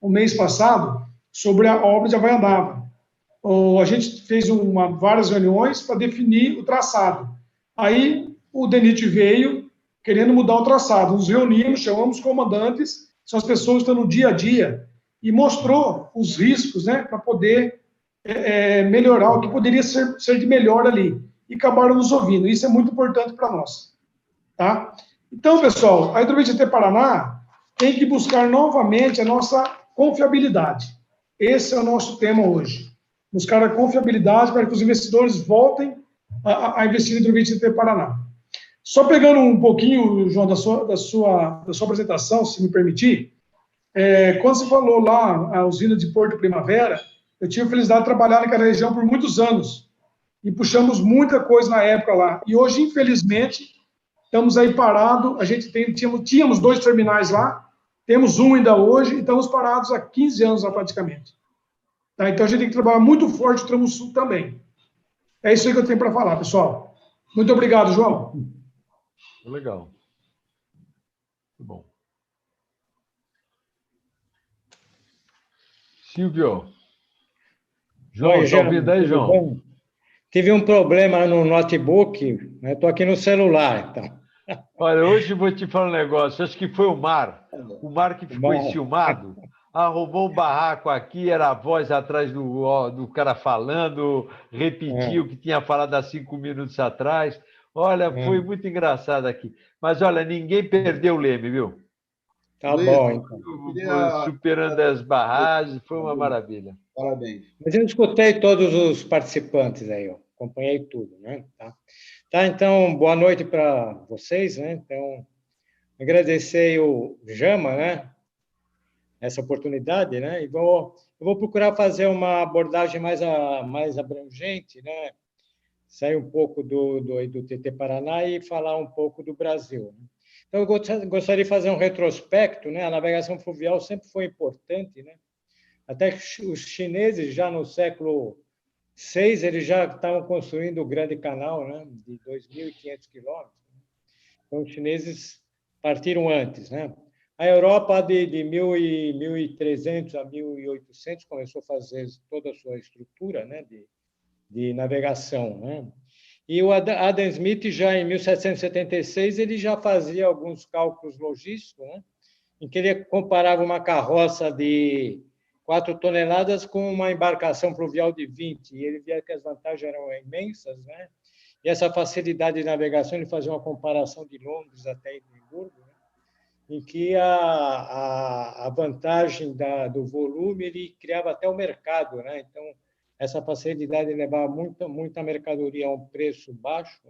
um mês passado, sobre a obra de Havaiandava. A gente fez várias reuniões para definir o traçado. Aí o DENIT veio querendo mudar o traçado. Nos reunimos, chamamos os comandantes, são as pessoas que estão no dia a dia, e mostrou os riscos, né, para poder melhorar o que poderia ser de melhor ali. E acabaram nos ouvindo. Isso é muito importante para nós. Tá? Então, pessoal, a hidrovia Tietê-Paraná tem que buscar novamente a nossa confiabilidade. Esse é o nosso tema hoje. Buscar a confiabilidade para que os investidores voltem a investir em hidrovia Tietê-Paraná. Só pegando um pouquinho, João, da sua apresentação, se me permitir, quando você falou lá a usina de Porto Primavera, eu tive a felicidade de trabalhar naquela região por muitos anos e puxamos muita coisa na época lá. E hoje, infelizmente, estamos aí parados. A gente tínhamos 2 terminais lá, temos um ainda hoje e estamos parados há 15 anos lá praticamente. Tá? Então, a gente tem que trabalhar muito forte o Tramo Sul também. É isso aí que eu tenho para falar, pessoal. Muito obrigado, João. Legal. Muito bom. Silvio. João, está ouvindo aí, João? Bom? Tive um problema no notebook, estou aqui no celular. Então. Olha, hoje eu vou te falar um negócio. Acho que foi o Mar que ficou enciumado, arrumou um barraco aqui, era a voz atrás do cara falando, repetiu o que tinha falado há 5 minutos atrás. Olha, foi muito engraçado aqui. Mas, olha, ninguém perdeu o leme, viu? Tá bom, então. Superando as barragens, foi uma maravilha. Parabéns. Mas eu escutei todos os participantes aí, ó. Acompanhei tudo, né? Tá, então, boa noite para vocês, né? Então, agradecer o Jama, né? Essa oportunidade, né? E eu vou procurar fazer uma abordagem mais abrangente, né? Sair um pouco do Tietê-Paraná e falar um pouco do Brasil. Então, eu gostaria de fazer um retrospecto, né? A navegação fluvial sempre foi importante, né? Até que os chineses, já no século VI, eles já estavam construindo o Grande Canal, né? De 2.500 quilômetros. Então, os chineses partiram antes, né? A Europa, de 1.300 a 1.800, começou a fazer toda a sua estrutura, né? de navegação, né? E o Adam Smith, já em 1776, ele já fazia alguns cálculos logísticos, né? Em que ele comparava uma carroça de 4 toneladas com uma embarcação pluvial de 20, e ele via que as vantagens eram imensas, né? E essa facilidade de navegação, ele fazia uma comparação de Londres até Edimburgo, né? Em que a vantagem do volume, ele criava até o mercado, né? Então, essa facilidade de levar muita mercadoria a um preço baixo,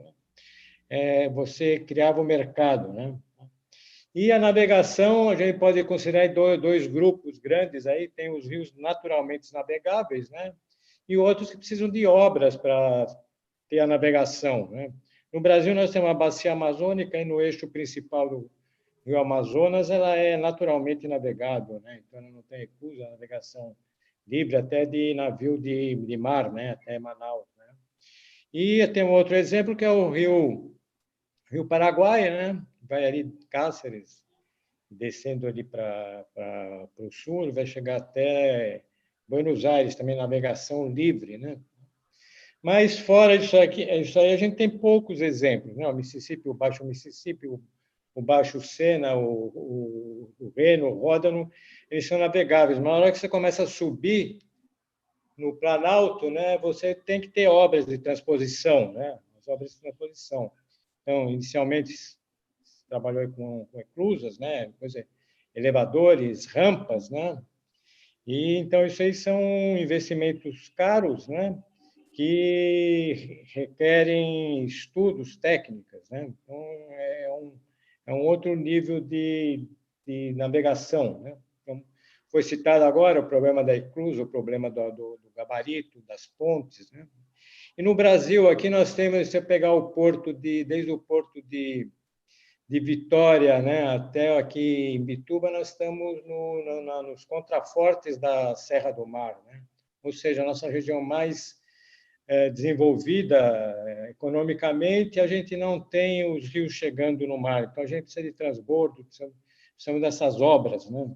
né? Você criava o mercado, né? E a navegação, a gente pode considerar dois grupos grandes aí, tem os rios naturalmente navegáveis, né? E outros que precisam de obras para ter a navegação, né? No Brasil, nós temos a bacia amazônica, e no eixo principal do Rio Amazonas, ela é naturalmente navegável, né? Então, não tem recusa a navegação livre até de navio de mar, né? Até Manaus, né? E tem um outro exemplo, que é o Rio Paraguai, né? Vai ali de Cáceres, descendo ali para o sul, vai chegar até Buenos Aires, também navegação livre, né? Mas fora disso isso aí a gente tem poucos exemplos, né? O Mississippi, o Baixo Mississippi, o Baixo Sena, o Reno, o Ródano, eles são navegáveis. Mas na hora que você começa a subir no Planalto, né, você tem que ter obras de transposição, né? As obras de transposição. Então, inicialmente, trabalhou com eclusas, né? Depois, elevadores, rampas, né? E, então, isso aí são investimentos caros, né? Que requerem estudos técnicos, né? Então, é um outro nível de navegação, né? Então, foi citado agora o problema da eclusa, o problema do gabarito, das pontes, né? E no Brasil, aqui nós temos, se você pegar o porto desde o porto de Vitória, né, até aqui em Bituba, nós estamos nos contrafortes da Serra do Mar, né? Ou seja, a nossa região mais desenvolvida economicamente, a gente não tem os rios chegando no mar, então a gente precisa de transbordo, precisamos dessas obras, né?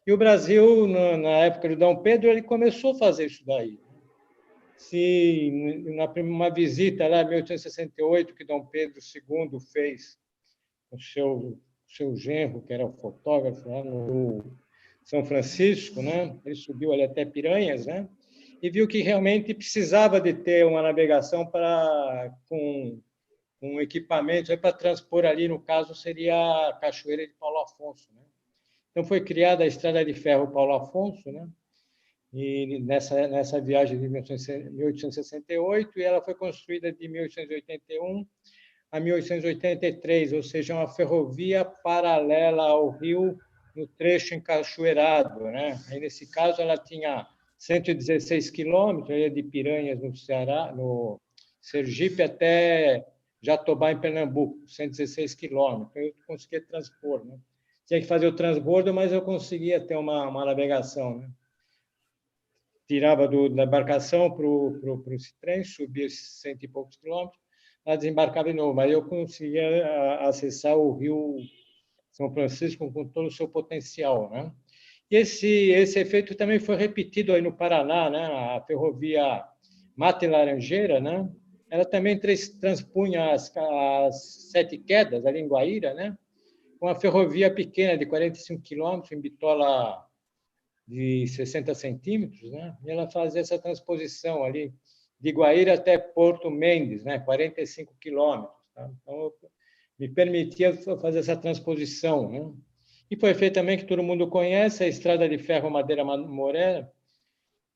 E o Brasil, na época do Dom Pedro, ele começou a fazer isso daí. Se uma visita lá em 1868 que Dom Pedro II fez com seu genro, que era o fotógrafo lá no São Francisco, né? Ele subiu ali até Piranhas, né? E viu que realmente precisava de ter uma navegação com equipamentos para transpor ali, no caso, seria a Cachoeira de Paulo Afonso, né? Então, foi criada a Estrada de Ferro Paulo Afonso, né? E nessa viagem de 1868, e ela foi construída de 1881 a 1883, ou seja, uma ferrovia paralela ao rio no trecho encachoeirado, né? Aí, nesse caso, ela tinha 116 quilômetros, de Piranhas, no Ceará, no Sergipe, até Jatobá, em Pernambuco, 116 quilômetros. Eu conseguia transpor, né? Tinha que fazer o transbordo, mas eu conseguia ter uma navegação, né? Tirava da embarcação para o trem, subia esses 100 e poucos quilômetros, ela desembarcava de novo, mas eu conseguia acessar o Rio São Francisco com todo o seu potencial, né? E esse efeito também foi repetido aí no Paraná, né? A ferrovia Mata e Laranjeira, né? Ela também transpunha as 7 quedas ali em Guaíra, né? Uma ferrovia pequena de 45 quilômetros, em bitola de 60 centímetros, né? E ela fazia essa transposição ali de Guaíra até Porto Mendes, né? 45 quilômetros. Tá? Então, me permitia fazer essa transposição, né? E foi feito também, que todo mundo conhece, a Estrada de Ferro Madeira Morena,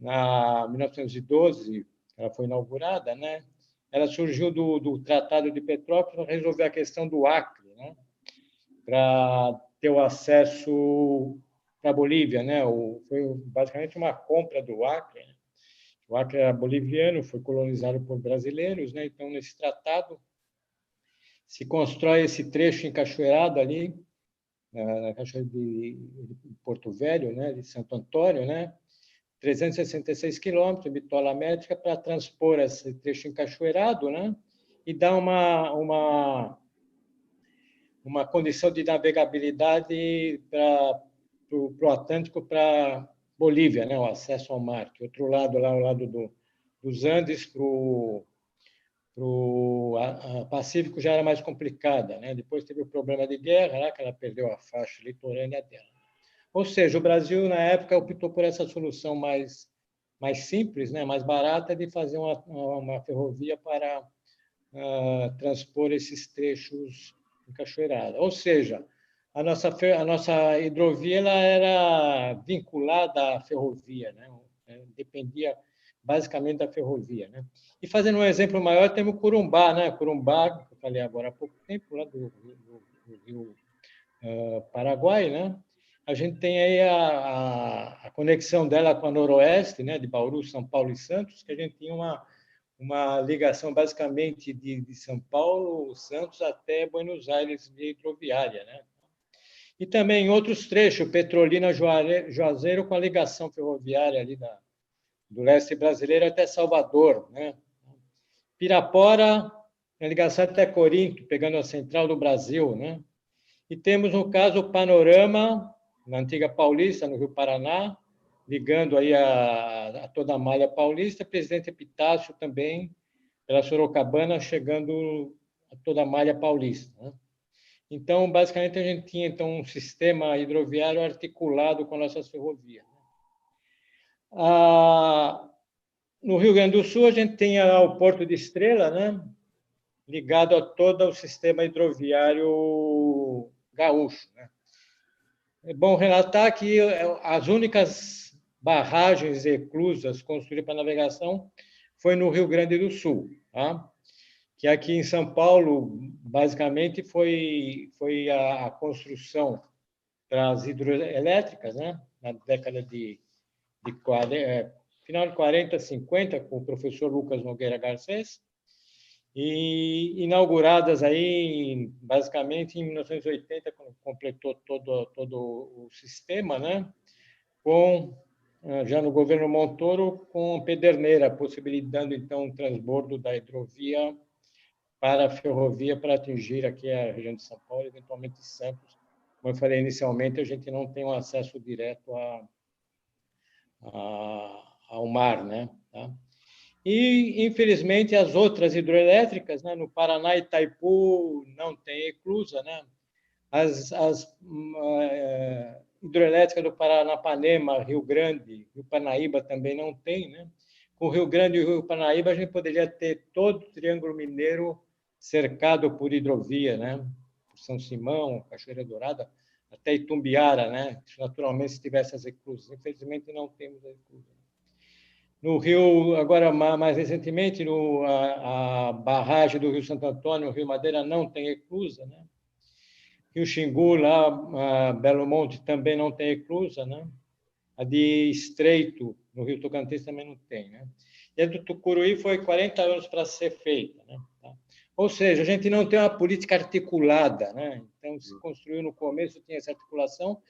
na 1912, ela foi inaugurada, né? Ela surgiu do Tratado de Petrópolis para resolver a questão do Acre, né? Para ter o acesso para a Bolívia, né? Foi basicamente uma compra do Acre, né? O Acre era boliviano, foi colonizado por brasileiros, né? Então, nesse tratado, se constrói esse trecho encachoeirado ali, na Cachoeira de Porto Velho, né? De Santo Antônio, né? 366 quilômetros, bitola métrica, para transpor esse trecho encachoeirado, né? E dar uma condição de navegabilidade para o Atlântico, para Bolívia, né? O acesso ao mar, que outro lado, lá ao lado do dos Andes para o Pacífico já era mais complicada, né? Depois teve o problema de guerra, lá que ela perdeu a faixa litorânea dela. Ou seja, o Brasil, na época, optou por essa solução mais simples, né? Mais barata, de fazer uma ferrovia para transpor esses trechos encachoeirados. Ou seja, a nossa hidrovia ela era vinculada à ferrovia, né? Dependia basicamente da ferrovia, né? E fazendo um exemplo maior, temos o Corumbá, né? Corumbá, que eu falei agora há pouco tempo, lá do Rio Paraguai, né? A gente tem aí a conexão dela com a Noroeste, né? De Bauru, São Paulo e Santos, que a gente tinha uma ligação basicamente de São Paulo, Santos até Buenos Aires via hidroviária, né? E também em outros trechos, Petrolina, Juazeiro, com a ligação ferroviária ali do leste brasileiro até Salvador, né? Pirapora, a ligação até Corinto, pegando a central do Brasil, né? E temos, no caso, o Panorama, na antiga Paulista, no Rio Paraná, ligando aí a toda a malha paulista, Presidente Epitácio também, pela Sorocabana, chegando a toda a malha paulista, né? Então, basicamente, a gente tinha então, um sistema hidroviário articulado com nossas ferrovias. No Rio Grande do Sul, a gente tem o Porto de Estrela, né? Ligado a todo o sistema hidroviário gaúcho, né? É bom relatar que as únicas barragens eclusas construídas para navegação foi no Rio Grande do Sul, tá? Que aqui em São Paulo, basicamente, foi a construção das hidroelétricas, né? Na década de 40, final de 40, 50, com o professor Lucas Nogueira Garcês, e inauguradas aí, basicamente, em 1980, quando completou todo o sistema, né? Já no governo Montoro, com Pederneira, possibilitando, então, o transbordo da hidrovia para a ferrovia para atingir aqui a região de São Paulo, eventualmente Santos. Como eu falei inicialmente, a gente não tem um acesso direto ao mar, né? Tá? E, infelizmente, as outras hidroelétricas, né, no Paraná e Itaipu, não tem eclusa, né? As hidroelétricas do Paranapanema, Rio Grande, Rio Parnaíba também não tem, né? Com o Rio Grande e o Rio Parnaíba, a gente poderia ter todo o Triângulo Mineiro cercado por hidrovia, né? Por São Simão, Cachoeira Dourada, até Itumbiara, né? Naturalmente, se tivesse as eclusas. Infelizmente, não temos as eclusas. No Rio, agora mais recentemente, a barragem do Rio Santo Antônio, o Rio Madeira, não tem eclusa, né? Rio Xingu, lá, Belo Monte, também não tem eclusa, né? A de Estreito, no Rio Tocantins, também não tem, né? E a do Tucuruí foi 40 anos para ser feita, né? Ou seja, a gente não tem uma política articulada, né? Então, se construiu no começo, tinha essa articulação,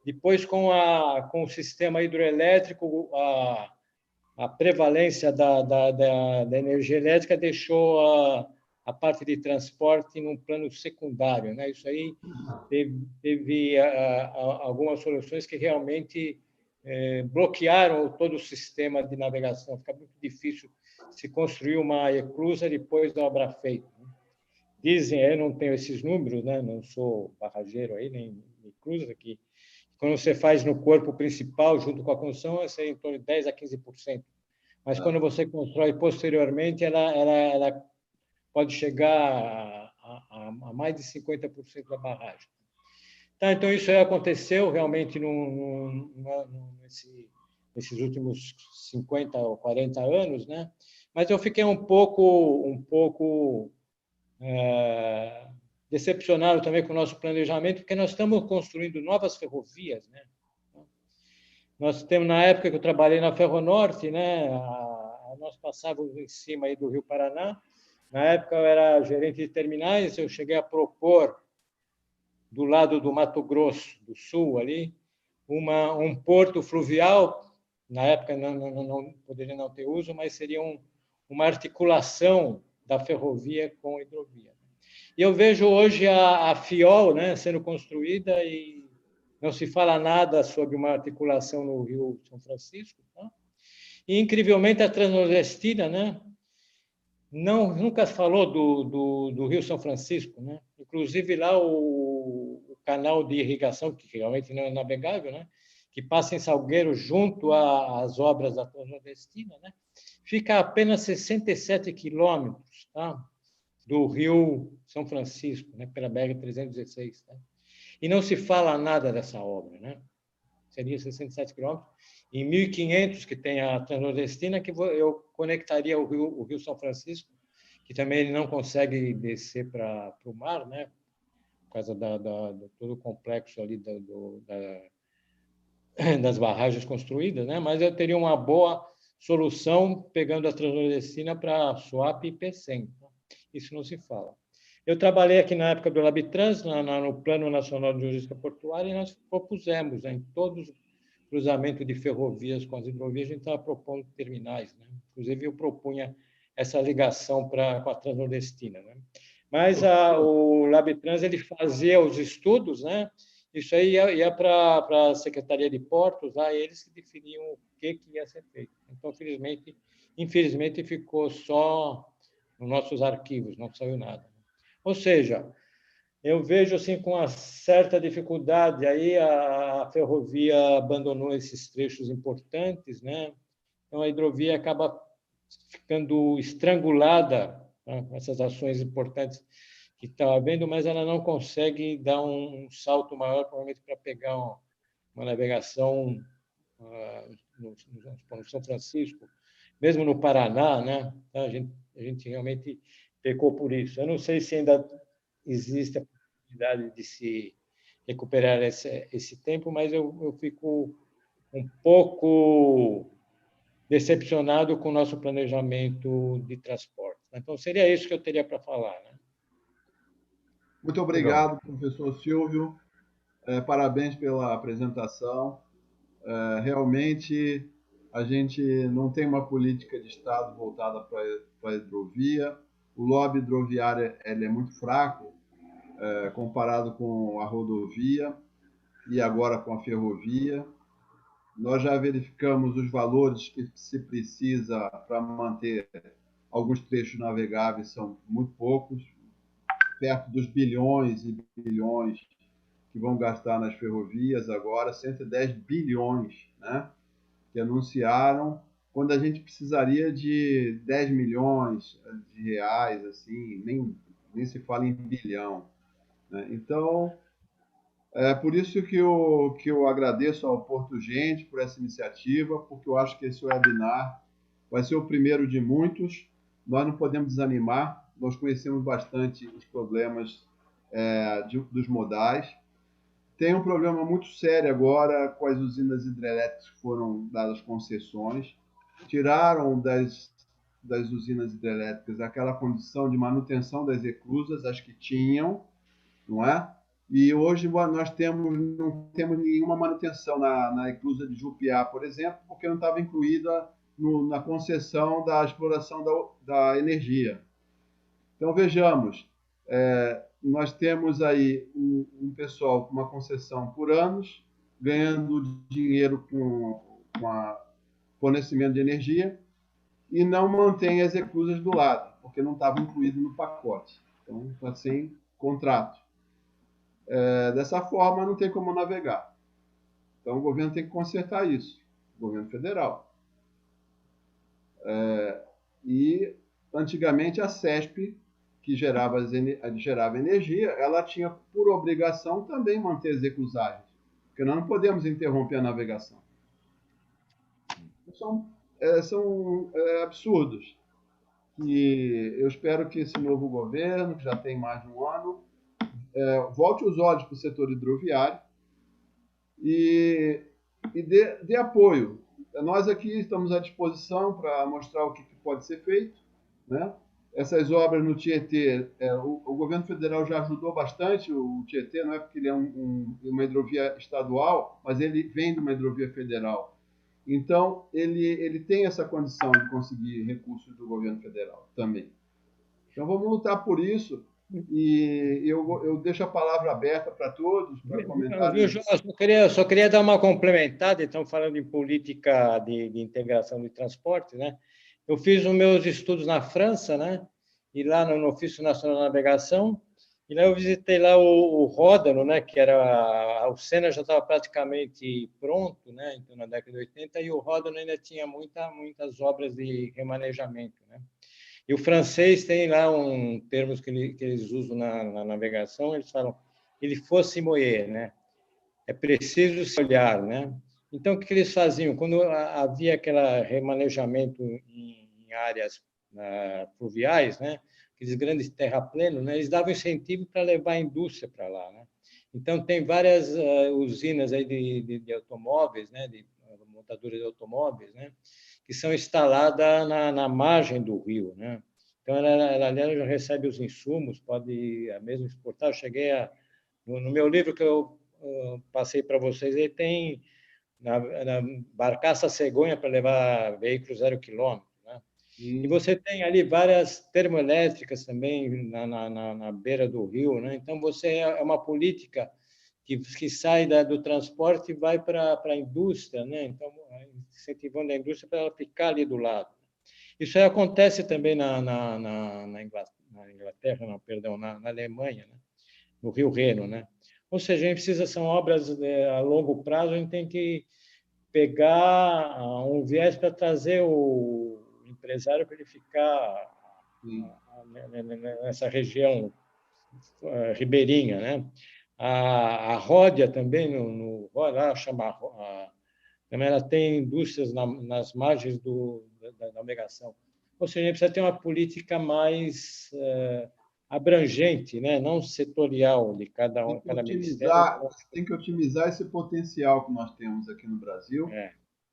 depois, com o sistema hidroelétrico, a prevalência da energia elétrica deixou a parte de transporte num plano secundário, né? Isso aí teve algumas soluções que realmente bloquearam todo o sistema de navegação. Fica muito difícil se construir uma eclusa depois da obra feita. Dizem, eu não tenho esses números, né? Não sou barrageiro aí, nem eclusa, que quando você faz no corpo principal, junto com a construção, é em torno de 10% a 15%. Mas quando você constrói posteriormente, ela pode chegar a mais de 50% da barragem. Tá, então, isso aí aconteceu realmente nesses últimos 50 ou 40 anos, né? Mas eu fiquei um pouco decepcionado também com o nosso planejamento, porque nós estamos construindo novas ferrovias, né? Nós temos, na época que eu trabalhei na Ferronorte, né? Nós passávamos em cima aí do Rio Paraná. Na época eu era gerente de terminais, eu cheguei a propor do lado do Mato Grosso do Sul ali um porto fluvial. Na época não poderia não ter uso, mas seria uma articulação da ferrovia com a hidrovia. E eu vejo hoje a FIOL, né, sendo construída e não se fala nada sobre uma articulação no Rio São Francisco, tá? E, incrivelmente, a Transnordestina, né, nunca falou do Rio São Francisco, né? Inclusive lá o canal de irrigação, que realmente não é navegável, né, que passa em Salgueiro junto às obras da Transnordestina, né, fica a apenas 67 quilômetros, tá, do Rio São Francisco, né, pela BR-316. Tá? E não se fala nada dessa obra, né? Seria 67 quilômetros. Em 1.500, que tem a Transnordestina, que eu conectaria o Rio São Francisco, que também ele não consegue descer para o mar, né? Por causa de todo o complexo ali das barragens construídas, né? Mas eu teria uma boa solução pegando a Transnordestina para Suape e Pecém. Isso não se fala. Eu trabalhei aqui na época do Labtrans, no Plano Nacional de Logística Portuária, e nós propusemos, né, em todos os cruzamentos de ferrovias com as hidrovias, a gente estava propondo terminais. Né? Inclusive, eu propunha essa ligação com a Transnordestina. Né? Mas o Labtrans ele fazia os estudos, né? Isso aí ia para a Secretaria de Portos, lá eles que definiam o que ia ser feito. Então, infelizmente, ficou só nos nossos arquivos, não saiu nada. Ou seja, eu vejo assim com uma certa dificuldade aí a ferrovia abandonou esses trechos importantes, né? Então a hidrovia acaba ficando estrangulada, né, com essas ações importantes que está havendo, mas ela não consegue dar um salto maior, provavelmente para pegar uma navegação no São Francisco, mesmo no Paraná, né? A gente realmente pecou por isso. Eu não sei se ainda existe a possibilidade de se recuperar esse tempo, mas eu fico um pouco decepcionado com o nosso planejamento de transporte. Então, seria isso que eu teria para falar. Né? Muito obrigado, professor Silvio. Parabéns pela apresentação. Realmente, a gente não tem uma política de Estado voltada para a hidrovia. O lobby hidroviário ele é muito fraco, comparado com a rodovia e agora com a ferrovia. Nós já verificamos os valores que se precisa para manter alguns trechos navegáveis, são muito poucos, perto dos bilhões e bilhões que vão gastar nas ferrovias agora, 110 bilhões, né, que anunciaram, quando a gente precisaria de 10 milhões de reais, assim, nem se fala em bilhão. Né? Então, é por isso que eu agradeço ao Porto Gente por essa iniciativa, porque eu acho que esse webinar vai ser o primeiro de muitos. Nós não podemos desanimar, nós conhecemos bastante os problemas dos modais. Tem um problema muito sério agora com as usinas hidrelétricas que foram dadas concessões. Tiraram das usinas hidrelétricas aquela condição de manutenção das reclusas, as que tinham, não é? E hoje nós não temos nenhuma manutenção na eclusa de Jupiá, por exemplo, porque não estava incluída na concessão da exploração da energia. Então, vejamos, nós temos aí um pessoal com uma concessão por anos, ganhando dinheiro com fornecimento de energia, e não mantém as eclusas do lado, porque não estava incluído no pacote. Então, está sem contrato. Dessa forma, não tem como navegar. Então, o governo tem que consertar isso, o governo federal. E, antigamente, a CESP, que gerava energia, ela tinha por obrigação também manter as reclusagens, porque nós não podemos interromper a navegação. São absurdos. E eu espero que esse novo governo, que já tem mais de um ano, volte os olhos para o setor hidroviário e dê apoio. Nós aqui estamos à disposição para mostrar o que pode ser feito. Né? Essas obras no Tietê, o governo federal já ajudou bastante o Tietê, não é porque ele é uma hidrovia estadual, mas ele vem de uma hidrovia federal. Então, ele tem essa condição de conseguir recursos do governo federal também. Então, vamos lutar por isso. E eu deixo a palavra aberta para todos, para comentarem. Eu só queria dar uma complementada, então, falando em política de integração de transporte, né? Eu fiz os meus estudos na França, né? E lá no Ofício Nacional de Navegação, e lá eu visitei lá o Ródano, né? Que era... O Sena já estava praticamente pronto, né? Então, na década de 80, e o Ródano ainda tinha muitas obras de remanejamento, né? E o francês tem lá termos que eles usam na navegação, eles falam, ele fosse moer, né? É preciso se olhar, né? Então, o que eles faziam? Quando havia aquele remanejamento em áreas fluviais, né? Aqueles grandes terraplenos, né? Eles davam incentivo para levar a indústria para lá, né? Então, tem várias usinas aí de automóveis, né? De montadoras de automóveis, né? Que são instaladas na margem do rio, né? Então, ela já recebe os insumos, pode mesmo exportar. Eu cheguei no meu livro que eu passei para vocês, ele tem na barcaça cegonha para levar veículos 0 quilômetro, né? E você tem ali várias termoelétricas também na beira do rio, né? Então, é uma política que sai do transporte e vai para a indústria, né? Então, incentivando a indústria para ela ficar ali do lado. Isso aí acontece também na Inglaterra, não, perdão, na Alemanha, né? No Rio Reno, né? Ou seja, a gente precisa, são obras a longo prazo, a gente tem que pegar um viés para trazer o empresário para ele ficar nessa região ribeirinha, né? A Ródia também, lá chama também ela tem indústrias nas margens da navegação. Ou seja, a gente precisa ter uma política mais abrangente, né? Não setorial de cada ministério. Tem que otimizar esse potencial que nós temos aqui no Brasil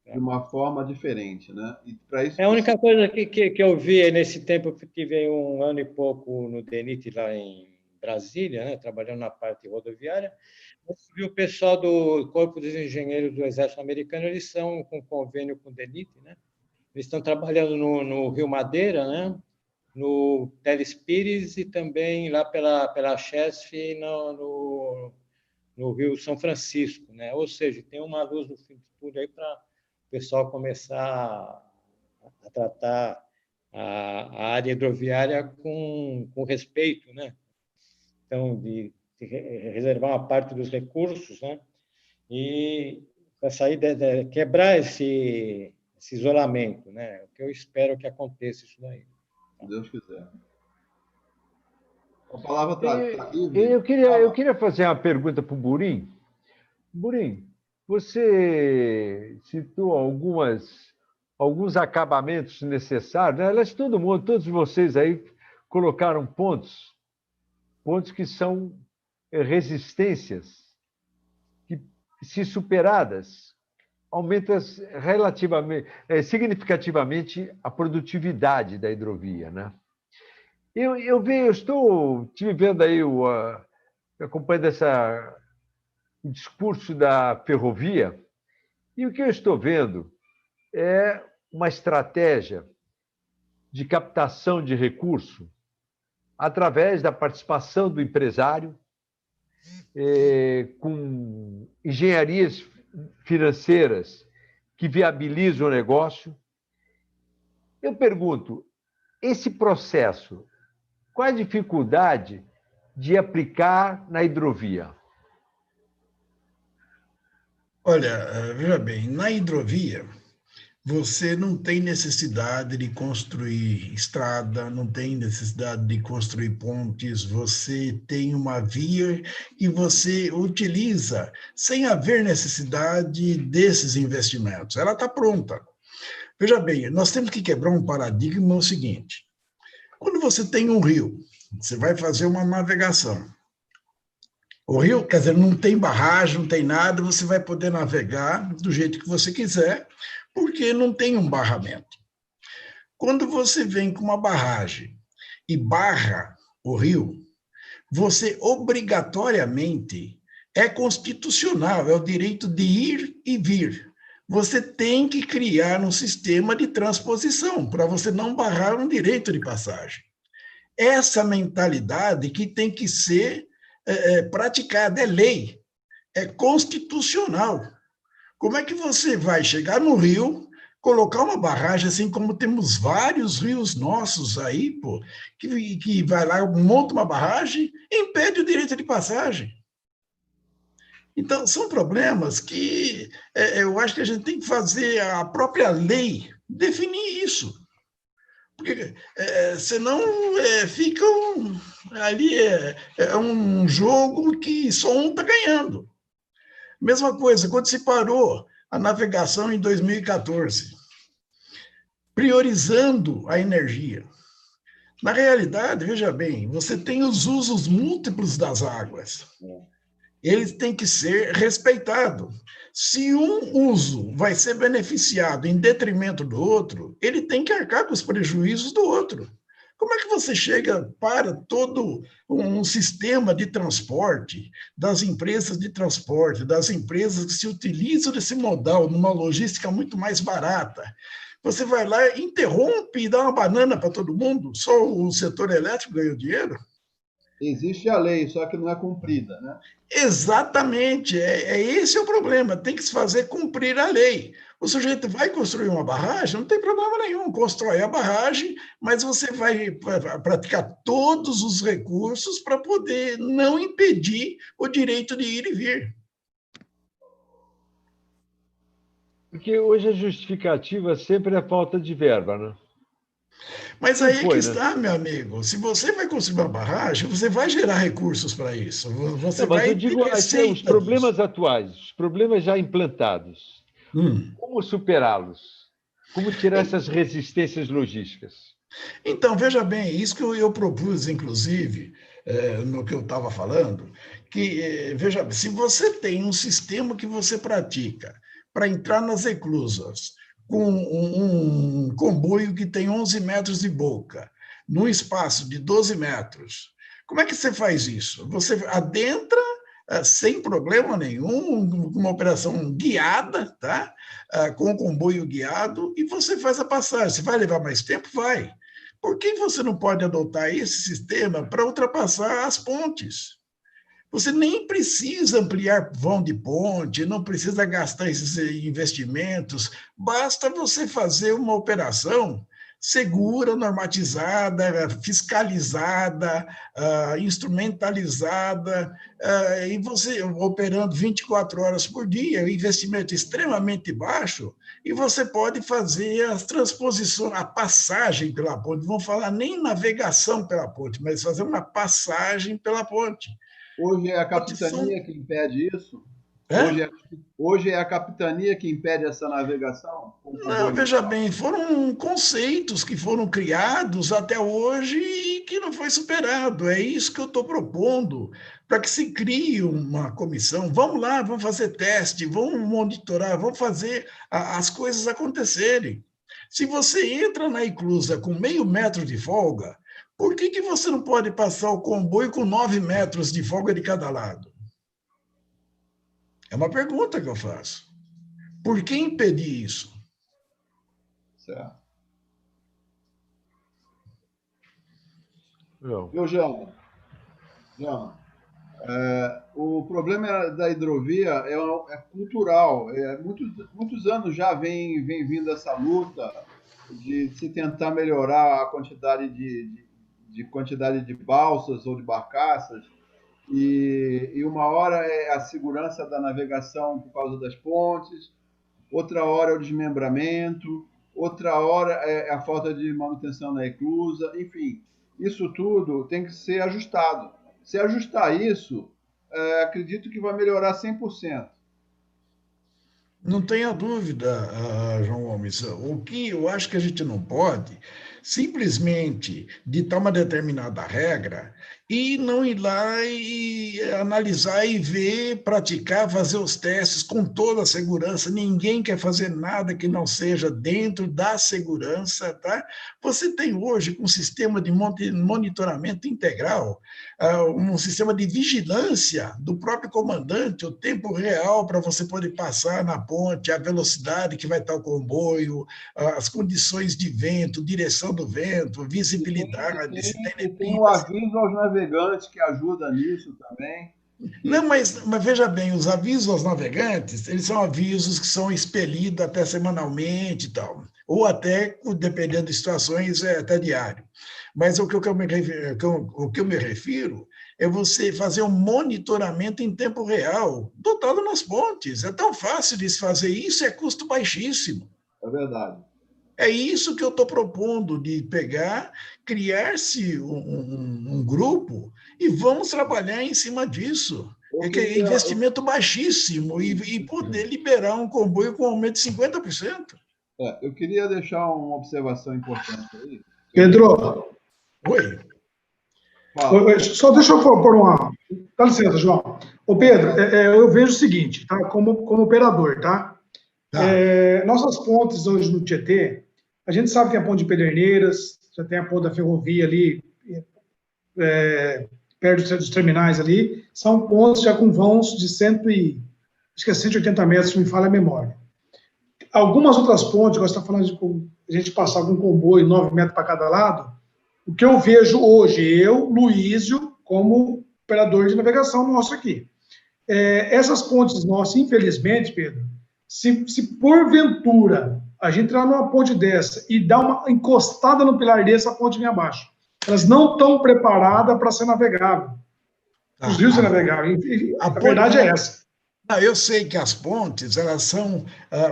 de uma forma diferente, né? E para isso a única coisa que eu vi nesse tempo, eu tive 1 ano e pouco no DENIT lá em Brasília, né? Trabalhando na parte rodoviária. Eu vi o pessoal do Corpo dos Engenheiros do Exército Americano, eles são com convênio com o DENIT, né? Eles estão trabalhando no Rio Madeira, né? No Teles Pires e também lá pela Chesf no Rio São Francisco, né? Ou seja, tem uma luz no fim de tudo aí para o pessoal começar a tratar a área hidroviária com respeito, né? Então, de reservar uma parte dos recursos, né? E para sair quebrar esse isolamento, né? O que eu espero que aconteça isso daí. Se Deus quiser. A palavra está livre. Eu queria fazer uma pergunta para o Burim. Burim, você citou alguns acabamentos necessários, né? Aliás, todos vocês aí colocaram pontos que são resistências que, se superadas, aumenta significativamente a produtividade da hidrovia, né? Eu estive vendo aí, acompanhando o discurso da ferrovia, e o que eu estou vendo é uma estratégia de captação de recurso através da participação do empresário, com engenharias financeiras que viabilizam o negócio. Eu pergunto, esse processo, qual a dificuldade de aplicar na hidrovia? Olha, veja bem, na hidrovia, você não tem necessidade de construir estrada, não tem necessidade de construir pontes, você tem uma via e você utiliza sem haver necessidade desses investimentos. Ela está pronta. Veja bem, nós temos que quebrar um paradigma, o seguinte: quando você tem um rio, você vai fazer uma navegação. O rio, quer dizer, não tem barragem, não tem nada, você vai poder navegar do jeito que você quiser, porque não tem um barramento. Quando você vem com uma barragem e barra o rio, você obrigatoriamente, é constitucional, é o direito de ir e vir. Você tem que criar um sistema de transposição para você não barrar um direito de passagem. essa mentalidade que tem que ser praticada, é lei, é constitucional. Como é que você vai chegar no rio, colocar uma barragem, assim como temos vários rios nossos aí, pô, que vai lá, monta uma barragem e impede o direito de passagem? Então, são problemas que eu acho que a gente tem que fazer a própria lei definir isso. Porque senão fica ali um jogo que só um está ganhando. Mesma coisa, quando se parou a navegação em 2014, priorizando a energia. Na realidade, veja bem, você tem os usos múltiplos das águas. Eles têm que ser respeitados. Se um uso vai ser beneficiado em detrimento do outro, ele tem que arcar com os prejuízos do outro. Como é que você chega para todo um sistema de transporte, das empresas de transporte, das empresas que se utilizam desse modal numa logística muito mais barata? Você vai lá, interrompe e dá uma banana para todo mundo? Só o setor elétrico ganhou dinheiro? Existe a lei, só que não é cumprida, né? Exatamente, esse é o problema, tem que se fazer cumprir a lei. O sujeito vai construir uma barragem, não tem problema nenhum, constrói a barragem, mas você vai praticar todos os recursos para poder não impedir o direito de ir e vir. Porque hoje a justificativa sempre é a falta de verba, né? Mas aí é que está, meu amigo. Se você vai construir uma barragem, você vai gerar recursos para isso. Você Não, mas vai eu digo ter assim, os receita problemas disso. atuais, os problemas já implantados. Como superá-los? Como tirar essas resistências logísticas? Então, veja bem, isso que eu propus, inclusive, no que eu estava falando, que, veja, se você tem um sistema que você pratica para entrar nas reclusas com um comboio que tem 11 metros de boca, num espaço de 12 metros, como é que você faz isso? Você adentra sem problema nenhum, uma operação guiada, tá? Com o comboio guiado, e você faz a passagem. Se vai levar mais tempo, vai. Por que você não pode adotar esse sistema para ultrapassar as pontes? Você nem precisa ampliar vão de ponte, não precisa gastar esses investimentos, basta você fazer uma operação segura, normatizada, fiscalizada, instrumentalizada, e você operando 24 horas por dia, investimento extremamente baixo, e você pode fazer as transposições, a passagem pela ponte, não vou falar nem navegação pela ponte, mas fazer uma passagem pela ponte. Hoje é a capitania que impede isso? É? Hoje é a capitania que impede essa navegação? Não, veja bem, foram conceitos que foram criados até hoje e que não foi superado. É isso que eu estou propondo, para que se crie uma comissão. Vamos lá, vamos fazer teste, vamos monitorar, vamos fazer as coisas acontecerem. Se você entra na inclusa com meio metro de folga, por que você não pode passar o comboio com 9 metros de folga de cada lado? É uma pergunta que eu faço. Por que impedir isso? Certo. Não. Viu, João? O problema da hidrovia é cultural. Muitos anos já vem vindo essa luta de se tentar melhorar a quantidade de balsas ou de barcaças, e uma hora é a segurança da navegação por causa das pontes, outra hora é o desmembramento, outra hora é a falta de manutenção na eclusa, enfim, isso tudo tem que ser ajustado. Se ajustar isso, acredito que vai melhorar 100%. Não tenha dúvida, João Gomes. O que eu acho que a gente não pode simplesmente ditar uma determinada regra e não ir lá e analisar e ver, praticar, fazer os testes com toda a segurança. Ninguém quer fazer nada que não seja dentro da segurança, tá? Você tem hoje um sistema de monitoramento integral, um sistema de vigilância do próprio comandante, o tempo real para você poder passar na ponte, a velocidade que vai estar o comboio, as condições de vento, direção do vento, visibilidade, se tem tem neblina. o aviso aos navegantes que ajuda nisso também. Não, mas veja bem, os avisos aos navegantes, eles são avisos que são expelidos até semanalmente e tal, ou até, dependendo de situações, até diário. Mas o que eu me refiro é você fazer um monitoramento em tempo real, dotado nas pontes. É tão fácil de se fazer isso, é custo baixíssimo. É verdade. É isso que eu estou propondo, de pegar, criar-se um grupo e vamos trabalhar em cima disso. É investimento baixíssimo e poder liberar um comboio com aumento de 50%. Eu queria deixar uma observação importante aí. Pedro, Oi. só deixa eu pôr uma. Dá licença, João. Ô, Pedro, eu vejo o seguinte, tá? Como operador, tá? Tá. Nossas pontes hoje no Tietê, a gente sabe que tem a ponte de Pederneiras, já tem a ponte da ferrovia ali, perto dos terminais ali, são pontes já com vãos de 180 metros, se me falha a memória. Algumas outras pontes, você está falando de a gente passar com um comboio 9 metros para cada lado, o que eu vejo hoje, Luísio, como operador de navegação nosso aqui. Essas pontes nossas, infelizmente, Pedro, se porventura a gente entrar numa ponte dessa e dar uma encostada no pilar desse, a ponte vem abaixo. Elas não estão preparadas para ser navegável. Os rios serem navegáveis. A verdade é essa. Eu sei que as pontes, elas são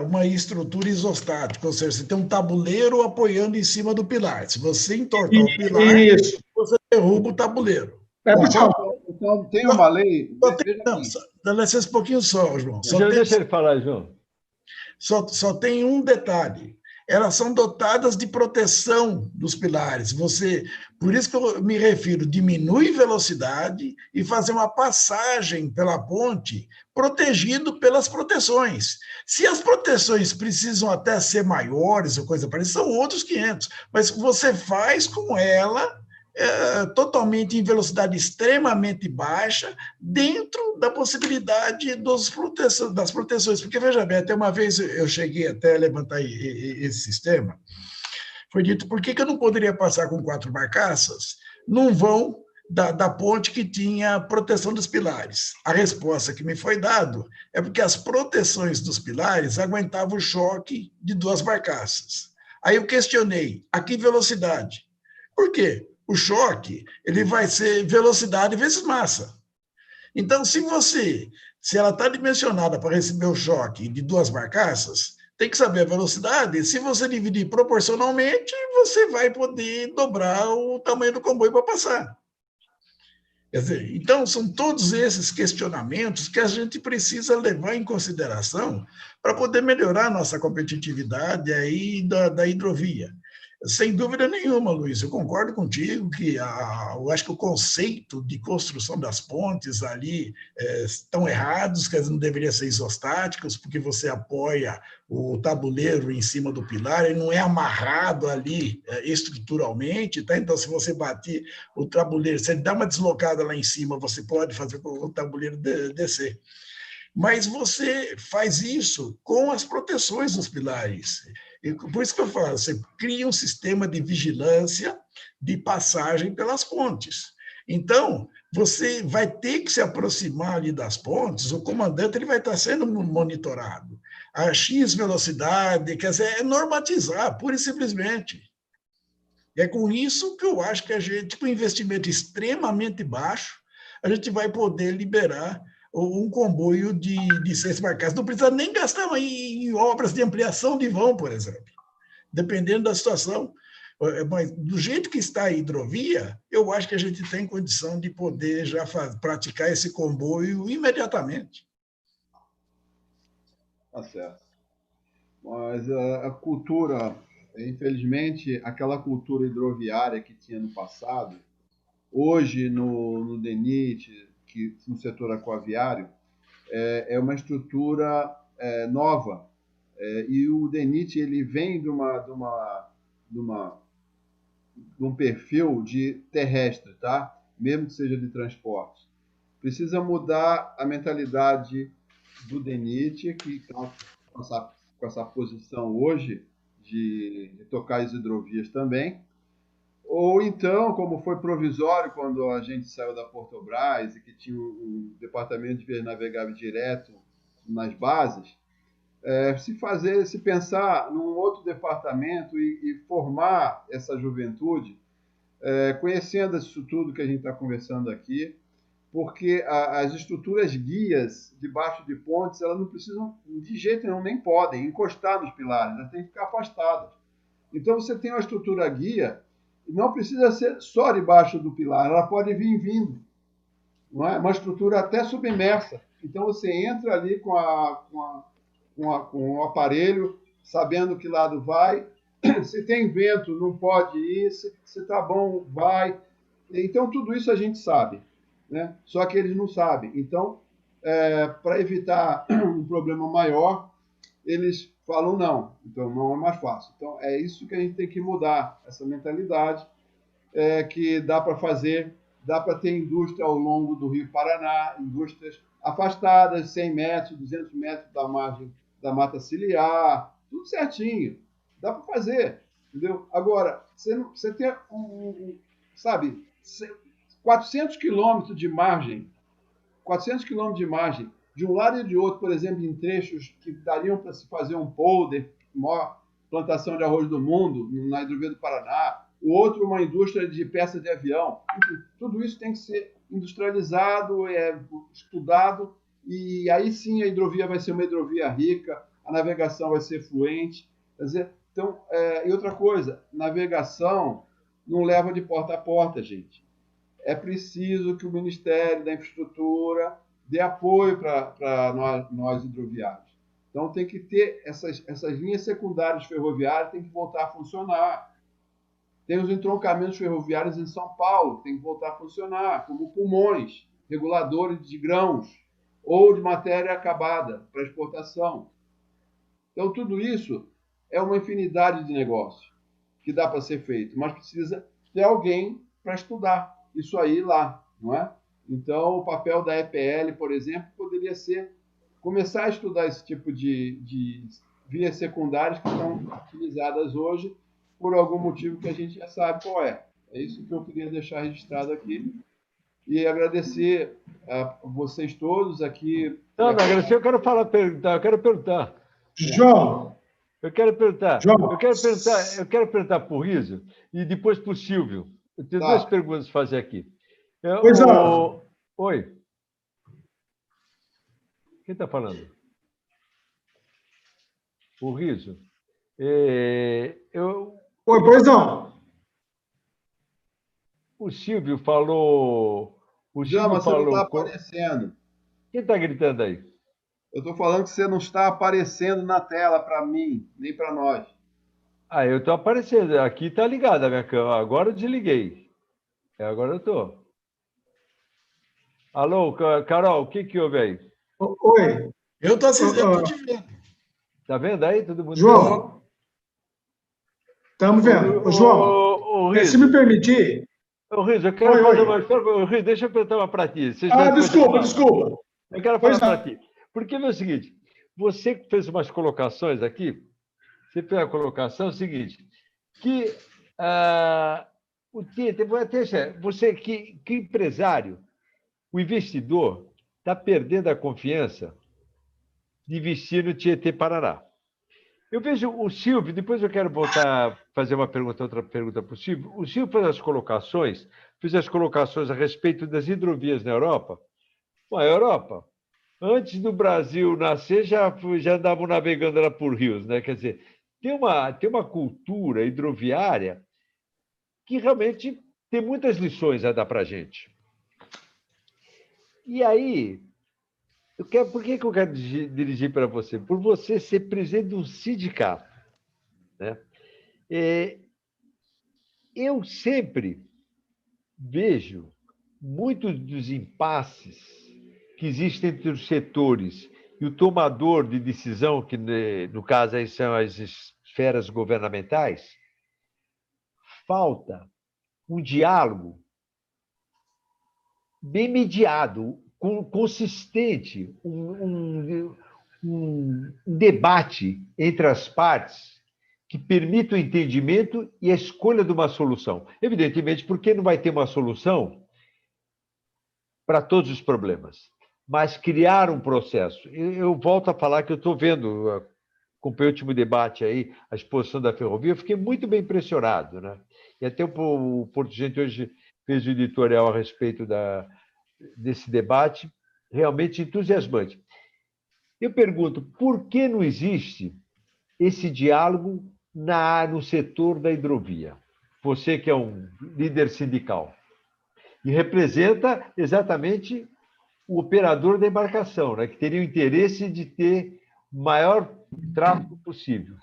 uma estrutura isostática, ou seja, você tem um tabuleiro apoiando em cima do pilar. Se você entortar o pilar, você derruba o tabuleiro. Então, tem uma lei... Dá licença um pouquinho só, João. Deixa ele falar, João. Só tem um detalhe. Elas são dotadas de proteção dos pilares. Por isso que eu me refiro, diminui velocidade e fazer uma passagem pela ponte protegido pelas proteções. Se as proteções precisam até ser maiores ou coisa parecida, são outros 500, mas você faz com ela totalmente em velocidade extremamente baixa, dentro da possibilidade das proteções. Porque, veja bem, até uma vez eu cheguei até a levantar esse sistema, foi dito, por que eu não poderia passar com 4 barcaças num vão da ponte que tinha proteção dos pilares? A resposta que me foi dada é porque as proteções dos pilares aguentavam o choque de 2 barcaças. Aí eu questionei, a que velocidade? Por quê? O choque, ele vai ser velocidade vezes massa. Então, se ela está dimensionada para receber o choque de 2 barcaças, tem que saber a velocidade. Se você dividir proporcionalmente, você vai poder dobrar o tamanho do comboio para passar. Quer dizer, então, são todos esses questionamentos que a gente precisa levar em consideração para poder melhorar a nossa competitividade aí da hidrovia. Sem dúvida nenhuma, Luiz, eu concordo contigo que eu acho que o conceito de construção das pontes ali estão errados, que elas não deveriam ser isostáticas, porque você apoia o tabuleiro em cima do pilar, ele não é amarrado ali estruturalmente, tá? Então, se você bater o tabuleiro, se ele dá uma deslocada lá em cima, você pode fazer o tabuleiro descer. Mas você faz isso com as proteções dos pilares. E por isso que eu falo, você cria um sistema de vigilância de passagem pelas pontes. Então, você vai ter que se aproximar ali das pontes, o comandante ele vai estar sendo monitorado. A X velocidade, quer dizer, é normatizar, pura e simplesmente. E é com isso que eu acho que a gente, com investimento extremamente baixo, a gente vai poder liberar um comboio de 6 barcaças. Não precisa nem gastar em obras de ampliação de vão, por exemplo, dependendo da situação. Mas, do jeito que está a hidrovia, eu acho que a gente tem condição de poder já praticar esse comboio imediatamente. Tá certo. Mas a cultura, infelizmente, aquela cultura hidroviária que tinha no passado, hoje no DENIT, no setor aquaviário, é uma estrutura nova. E o DENIT ele vem de um perfil de terrestre, tá? Mesmo que seja de transporte. Precisa mudar a mentalidade do DENIT, que está com essa posição hoje de tocar as hidrovias também, Ou então, como foi provisório quando a gente saiu da Portobras e que tinha um departamento de vias navegáveis direto nas bases, se pensar num outro departamento e formar essa juventude, conhecendo isso tudo que a gente está conversando aqui, porque as estruturas guias debaixo de pontes, elas não precisam, de jeito nenhum, nem podem encostar nos pilares, elas têm que ficar afastadas. Então, você tem uma estrutura guia, não precisa ser só debaixo do pilar, ela pode vir vindo. Não é? Uma estrutura até submersa. Então, você entra ali com o aparelho, sabendo que lado vai. Se tem vento, não pode ir. Se está bom, vai. Então, tudo isso a gente sabe, né? Só que eles não sabem. Então, para evitar um problema maior, eles falam não. Então, não é mais fácil. Então, é isso que a gente tem que mudar, essa mentalidade, que dá para fazer, dá para ter indústria ao longo do Rio Paraná, indústrias afastadas, 100 metros, 200 metros da margem da mata ciliar, tudo certinho. Dá para fazer, entendeu? Agora, você tem sabe, 400 quilômetros de margem, 400 quilômetros de margem, de um lado e de outro, por exemplo, em trechos que dariam para se fazer um polder, maior plantação de arroz do mundo, na hidrovia do Paraná, o outro uma indústria de peças de avião. Enfim, tudo isso tem que ser industrializado, estudado, e aí sim a hidrovia vai ser uma hidrovia rica, a navegação vai ser fluente. Quer dizer, então, e outra coisa, navegação não leva de porta a porta, gente. É preciso que o Ministério da Infraestrutura dê apoio para nós hidroviários. Então, tem que ter essas linhas secundárias ferroviárias, tem que voltar a funcionar. Tem os entroncamentos ferroviários em São Paulo, que tem que voltar a funcionar, como pulmões, reguladores de grãos ou de matéria acabada para exportação. Então, tudo isso é uma infinidade de negócios que dá para ser feito, mas precisa ter alguém para estudar isso aí lá, não é? Então, o papel da EPL, por exemplo, poderia ser começar a estudar esse tipo de vias secundárias que estão utilizadas hoje por algum motivo que a gente já sabe qual é. É isso que eu queria deixar registrado aqui e agradecer a vocês todos aqui. Não, agradecer, eu quero perguntar. João, Eu quero perguntar João. para o Riso e depois para o Silvio. Eu tenho Tá. duas perguntas a fazer aqui. Pois não. Oi. Quem está falando? O Riso. Oi, pois não. O Silvio falou. Jama, você não está aparecendo. Quem está gritando aí? Eu estou falando que você não está aparecendo na tela para mim, nem para nós. Ah, eu estou aparecendo. Aqui está ligada a minha câmera. Agora eu desliguei. Agora eu estou. Alô, Carol, o que houve aí? Oi. Eu estou te vendo. Está vendo aí? Todo mundo João, estamos vendo. João, se me permitir... Riso, eu quero fazer uma... Riso, deixa eu perguntar uma para ti. Desculpa. Eu quero falar para ti. Porque é o seguinte, você fez umas colocações aqui, você fez a colocação seguinte, que você, que empresário, o investidor está perdendo a confiança de investir no Tietê-Paraná. Eu vejo o Silvio, depois eu quero voltar a fazer outra pergunta para o Silvio. O Silvio fez as colocações a respeito das hidrovias na Europa. Bom, a Europa, antes do Brasil nascer, já andavam navegando lá por rios, né? Quer dizer, tem uma cultura hidroviária que realmente tem muitas lições a dar para a gente. E aí, por que eu quero dirigir para você? Por você ser presidente de um sindicato, né? Eu sempre vejo muitos dos impasses que existem entre os setores e o tomador de decisão, que no caso aí são as esferas governamentais, falta um diálogo bem mediado, consistente, um debate entre as partes que permita o entendimento e a escolha de uma solução. Evidentemente, porque não vai ter uma solução para todos os problemas, mas criar um processo. Eu volto a falar que eu estou vendo, acompanhei o último debate aí, a exposição da ferrovia, eu fiquei muito bem impressionado, né? E até o Porto Gente hoje fez o editorial a respeito desse debate, realmente entusiasmante. Eu pergunto, por que não existe esse diálogo no setor da hidrovia? Você que é um líder sindical e representa exatamente o operador da embarcação, né, que teria o interesse de ter o maior tráfego possível.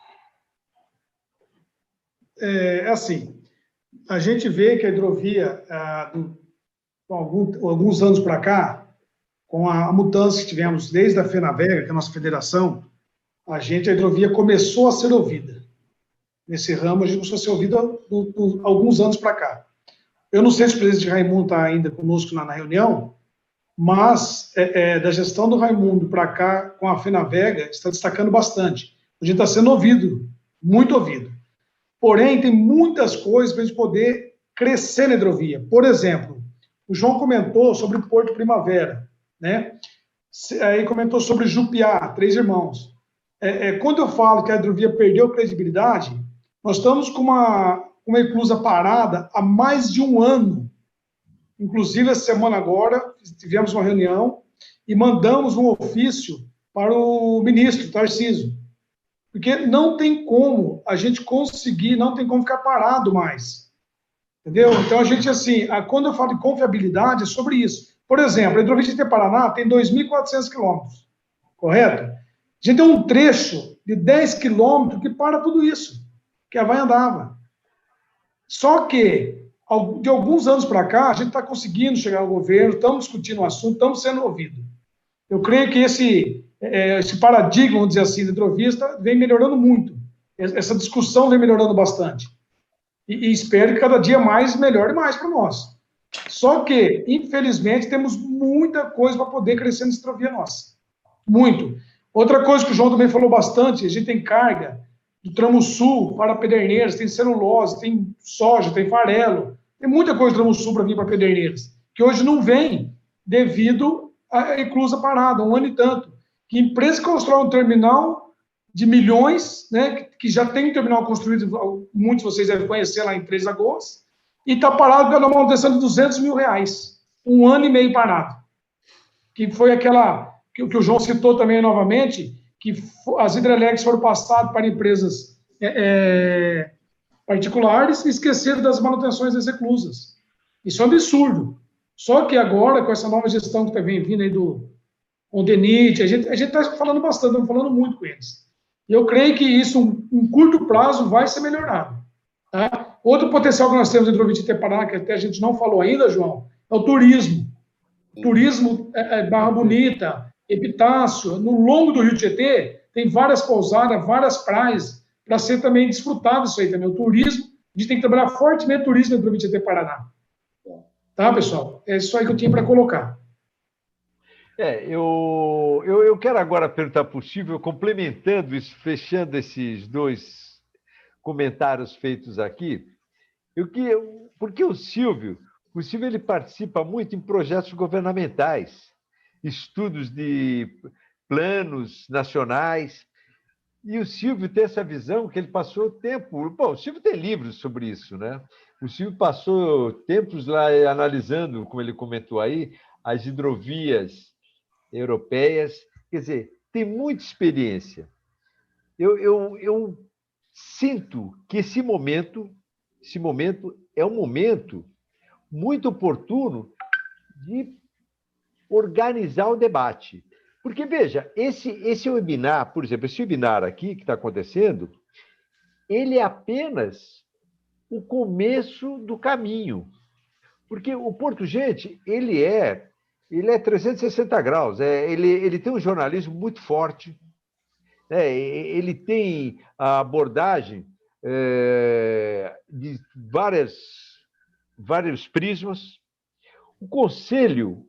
É assim, a gente vê que a hidrovia, alguns anos para cá, com a mudança que tivemos desde a FENAVEGA, que é a nossa federação, a hidrovia começou a ser ouvida. Nesse ramo, a gente começou a ser ouvida alguns anos para cá. Eu não sei se o presidente Raimundo está ainda conosco na reunião, mas da gestão do Raimundo para cá, com a FENAVEGA, está destacando bastante. A gente está sendo ouvido, muito ouvido. Porém, tem muitas coisas para a gente poder crescer na hidrovia. Por exemplo, o João comentou sobre o Porto Primavera, né? Aí comentou sobre Jupiá, Três Irmãos. Quando eu falo que a hidrovia perdeu credibilidade, nós estamos com uma eclusa parada há mais de um ano. Inclusive, essa semana agora, tivemos uma reunião e mandamos um ofício para o ministro Tarcísio, porque não tem como a gente conseguir, não tem como ficar parado mais. Entendeu? Então, a gente, assim, quando eu falo de confiabilidade, é sobre isso. Por exemplo, a hidrovia de Paraná tem 2.400 quilômetros, correto? A gente tem um trecho de 10 quilômetros que para tudo isso, que a Vai andava. Só que, de alguns anos para cá, a gente está conseguindo chegar ao governo, estamos discutindo o assunto, estamos sendo ouvidos. Eu creio que esse paradigma, vamos dizer assim, de hidrovista vem melhorando muito. Essa discussão vem melhorando bastante. E espero que cada dia mais melhore mais para nós. Só que, infelizmente, temos muita coisa para poder crescer nessa hidrovia nossa. Muito. Outra coisa que o João também falou bastante, a gente tem carga do tramo sul para Pederneiras, tem celulose, tem soja, tem farelo, tem muita coisa do tramo sul para vir para Pederneiras, que hoje não vem devido à eclusa parada, um ano e tanto. Que empresa que constrói um terminal de milhões, né, que já tem um terminal construído, muitos de vocês devem conhecer lá em Três Lagoas, e está parado pela manutenção de R$200 mil. Um ano e meio parado. Que foi aquela que o João citou também novamente, que as hidrelétricas foram passadas para empresas particulares e esqueceram das manutenções das eclusas. Isso é um absurdo. Só que agora, com essa nova gestão que está vindo aí do DENIT, a gente está falando bastante, estamos falando muito com eles. E eu creio que isso, em curto prazo, vai ser melhorado. Tá? Outro potencial que nós temos em hidrovia de Paraná, que até a gente não falou ainda, João, é o turismo. Turismo, Barra Bonita, Epitácio, no longo do Rio Tietê, tem várias pousadas, várias praias, para ser também desfrutado isso aí também. O turismo, a gente tem que trabalhar fortemente o turismo em hidrovia de Paraná. Tá, pessoal? É isso aí que eu tinha para colocar. Eu quero agora perguntar para o Silvio, complementando isso, fechando esses dois comentários feitos aqui, porque o Silvio ele participa muito em projetos governamentais, estudos de planos nacionais, e o Silvio tem essa visão que ele passou tempo... Bom, o Silvio tem livros sobre isso, né? O Silvio passou tempos lá analisando, como ele comentou aí, as hidrovias europeias, quer dizer, tem muita experiência. Eu sinto que esse momento é um momento muito oportuno de organizar o debate. Porque, veja, esse webinar, por exemplo, esse webinar aqui que está acontecendo, ele é apenas o começo do caminho. Porque o Porto Gente, ele é 360 graus, ele tem um jornalismo muito forte, ele tem a abordagem de vários prismas. O conselho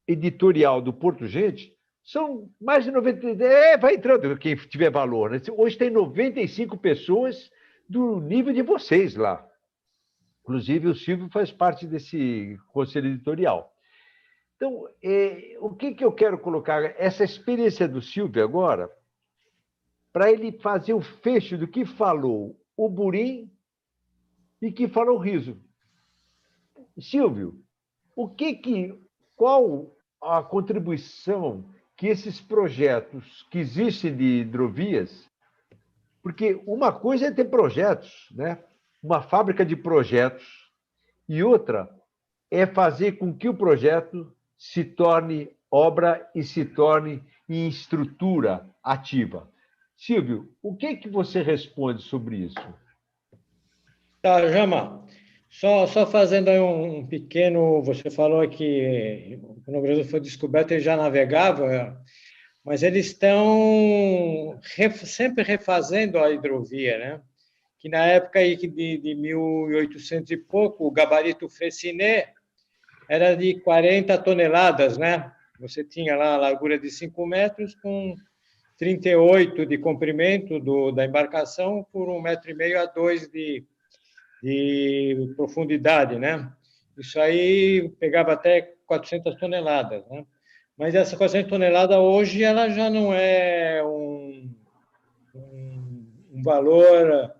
editorial do Porto Gente são mais de 90... vai entrando quem tiver valor, né? Hoje tem 95 pessoas do nível de vocês lá. Inclusive, o Silvio faz parte desse conselho editorial. Então, o que eu quero colocar? Essa experiência do Silvio agora, para ele fazer o fecho do que falou o Burim e que falou o Riso. Silvio, qual a contribuição que esses projetos que existem de hidrovias, porque uma coisa é ter projetos, né? Uma fábrica de projetos, e outra é fazer com que o projeto se torne obra e se torne em estrutura ativa. Silvio, o que você responde sobre isso? Tá, Jama, só fazendo aí um pequeno... Você falou que quando o Brasil foi descoberto, ele já navegava, mas eles estão sempre refazendo a hidrovia, né? Que na época aí de 1800 e pouco, o gabarito Freycinet era de 40 toneladas, né? Você tinha lá a largura de 5 metros com 38 de comprimento da embarcação por 1,5 metro a 2 de profundidade, né? Isso aí pegava até 400 toneladas, né? Mas essa 400 toneladas hoje ela já não é um valor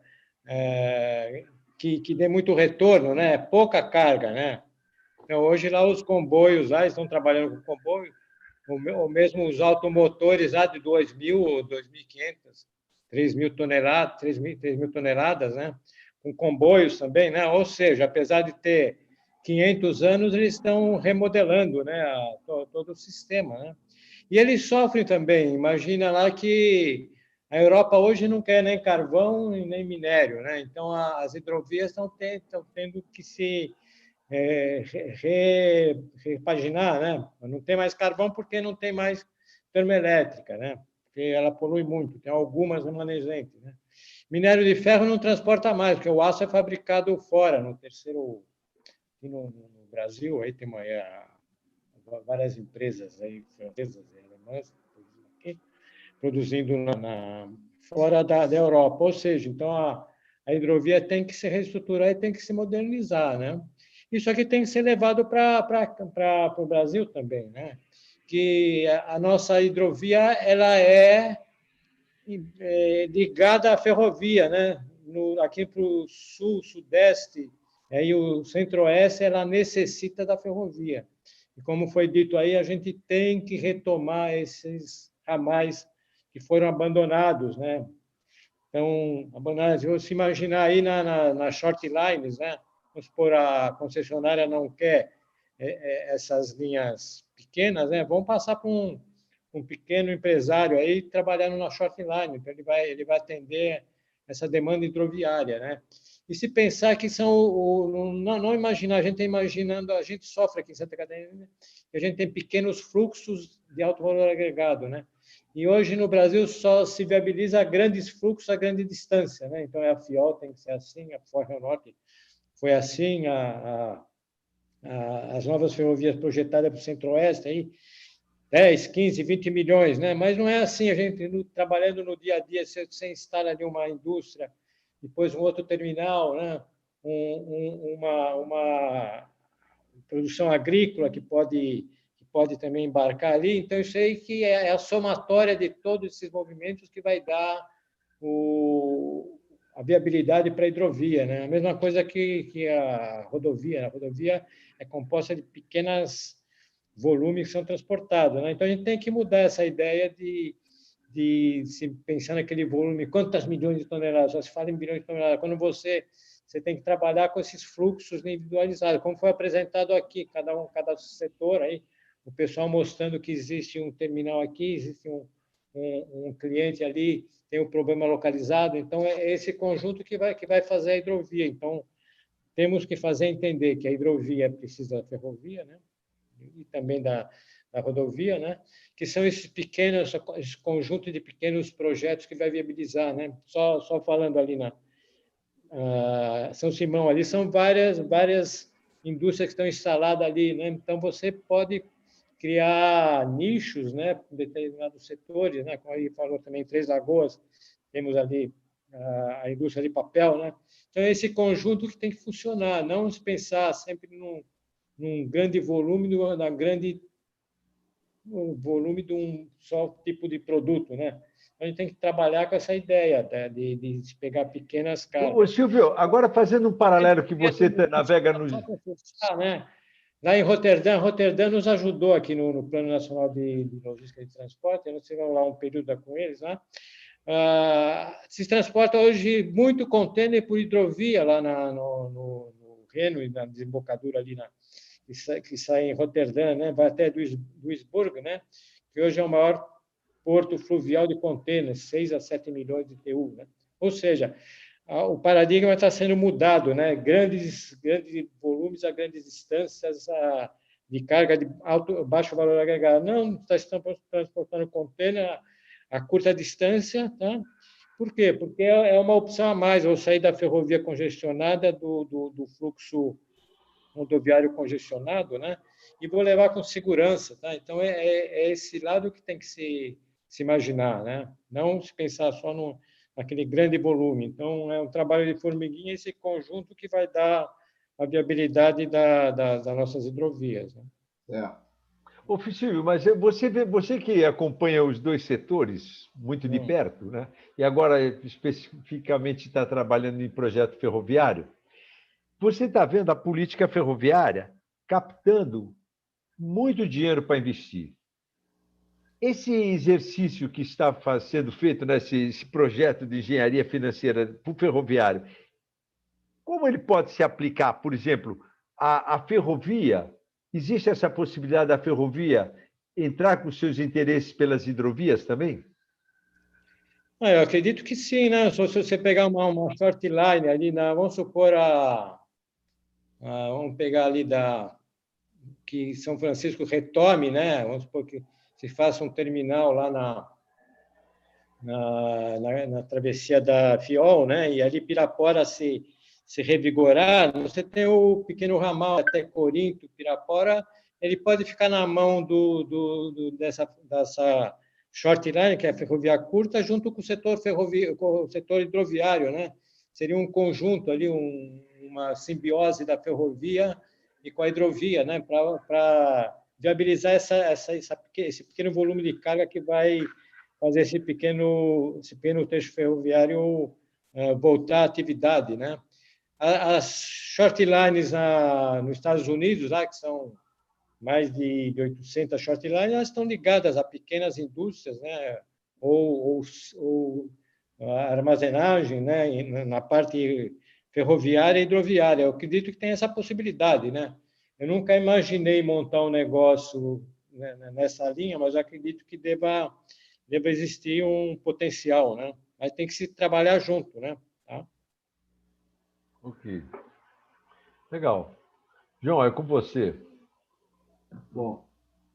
que dê muito retorno, né? É pouca carga, né? Então, hoje lá os comboios lá estão trabalhando com comboio, ou mesmo os automotores lá de 2.000, 2.500, 3.000 toneladas, 3.000 toneladas, né? Com comboios também, né? Ou seja, apesar de ter 500 anos, eles estão remodelando, né? Todo o sistema, né? E eles sofrem também. Imagina lá que a Europa hoje não quer nem carvão e nem minério, né? Então as hidrovias estão tendo que se repaginar, né? Não tem mais carvão porque não tem mais termoelétrica, né? Porque ela polui muito, tem algumas remanescentes, né? Minério de ferro não transporta mais, porque o aço é fabricado fora, no Brasil, aí tem várias empresas aí, francesas e alemãs, produzindo fora da Europa. Ou seja, então a hidrovia tem que se reestruturar e tem que se modernizar, né? Isso aqui tem que ser levado para o Brasil também, né? Que a nossa hidrovia ela é ligada à ferrovia, né? Aqui para o sul, sudeste, aí o centro-oeste, ela necessita da ferrovia. E como foi dito aí, a gente tem que retomar esses ramais que foram abandonados, né? Então, abandonados. Se imaginar aí na short lines, né? Vamos supor, a concessionária não quer essas linhas pequenas, né? Vão passar para um pequeno empresário aí trabalhando na short line, então ele vai atender essa demanda hidroviária, né? E se pensar que não imaginar, a gente está imaginando, a gente sofre aqui em Santa Catarina, a gente tem pequenos fluxos de alto valor agregado, né? E hoje no Brasil só se viabiliza grandes fluxos a grande distância, né? Então a FIOL tem que ser assim, a Ferro Norte foi assim, as novas ferrovias projetadas para o Centro-Oeste aí 10, 15, 20 milhões, né? Mas não é assim, a gente trabalhando no dia a dia, você instala ali uma indústria, depois um outro terminal, né? Uma produção agrícola que pode também embarcar ali. Então, isso aí que é a somatória de todos esses movimentos que vai dar a viabilidade para a hidrovia, né? A mesma coisa que a rodovia. A rodovia é composta de pequenas volumes que são transportados, né? Então, a gente tem que mudar essa ideia de se pensar naquele volume, quantas milhões de toneladas, só se fala em bilhões de toneladas, quando você tem que trabalhar com esses fluxos individualizados, como foi apresentado aqui, cada setor aí, o pessoal mostrando que existe um terminal aqui, existe um cliente ali, tem um problema localizado, então é esse conjunto que vai fazer a hidrovia. Então, temos que fazer entender que a hidrovia precisa da ferrovia, né? E também da rodovia, né? Que são esse conjunto de pequenos projetos que vai viabilizar, né? Só falando ali São Simão, ali são várias indústrias que estão instaladas ali, né? Então você pode criar nichos, né? Em determinados setores, né? Como ele falou também, Três Lagoas, temos ali a indústria de papel, né? Então, é esse conjunto que tem que funcionar, não se pensar sempre num grande volume, um volume de um só tipo de produto, né? A gente tem que trabalhar com essa ideia, tá? de pegar pequenas Ô, cargas. Silvio, agora fazendo um paralelo que você navega no... Né? Lá em Roterdã nos ajudou aqui no Plano Nacional de Logística e Transporte, nós tivemos lá um período com eles, né? Se transporta hoje muito contêiner por hidrovia lá no Reno e na desembocadura ali que sai em Roterdã, né? Vai até Duisburg, né? Que hoje é o maior porto fluvial de contêineres, 6 a 7 milhões de TU, né? Ou seja, o paradigma está sendo mudado, né? Grandes volumes a grandes distâncias de carga de baixo valor agregado. Não estamos transportando contêiner a curta distância, tá? Por quê? Porque é uma opção a mais. Vou sair da ferrovia congestionada, do fluxo rodoviário congestionado, né? E vou levar com segurança, tá? Então é esse lado que tem que se imaginar, né? Não se pensar só naquele grande volume. Então é um trabalho de formiguinha esse conjunto que vai dar a viabilidade das nossas hidrovias, né? Ô, Silvio, mas você que acompanha os dois setores muito de perto, né? E agora especificamente está trabalhando em projeto ferroviário, você está vendo a política ferroviária captando muito dinheiro para investir. Esse exercício que está sendo feito nesse projeto de engenharia financeira para o ferroviário, como ele pode se aplicar, por exemplo, à ferrovia? Existe essa possibilidade da ferrovia entrar com seus interesses pelas hidrovias também? Eu acredito que sim, né? Se você pegar uma short line ali, vamos supor, vamos pegar ali que São Francisco retome, né? Vamos supor que se faça um terminal lá na travessia da Fiol, né? E ali Pirapora se revigorar, você tem o pequeno ramal até Corinto, Pirapora, ele pode ficar na mão dessa short line, que é a ferrovia curta, junto com o setor com o setor hidroviário, né? Seria um conjunto ali, uma simbiose da ferrovia e com a hidrovia, né? Para viabilizar esse pequeno volume de carga que vai fazer esse pequeno trecho ferroviário voltar à atividade, né? As short lines nos Estados Unidos, lá, que são mais de 800 short lines, elas estão ligadas a pequenas indústrias, né? ou a armazenagem, né? Na parte ferroviária e hidroviária. Eu acredito que tem essa possibilidade, né? Eu nunca imaginei montar um negócio, né, nessa linha, mas acredito que deva existir um potencial, né? Mas tem que se trabalhar junto, né? Tá? Ok. Legal. João, é com você. Bom,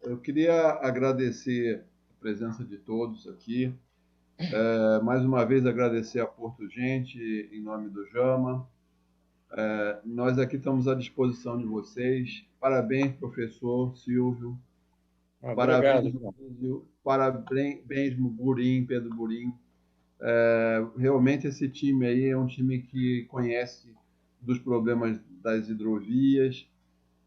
eu queria agradecer a presença de todos aqui. Mais uma vez, agradecer a Porto Gente, em nome do Jama. Nós aqui estamos à disposição de vocês. Parabéns, professor Silvio. Parabéns, Obrigado. parabéns, Burim, Pedro Burim. Realmente esse time aí é um time que conhece dos problemas das hidrovias,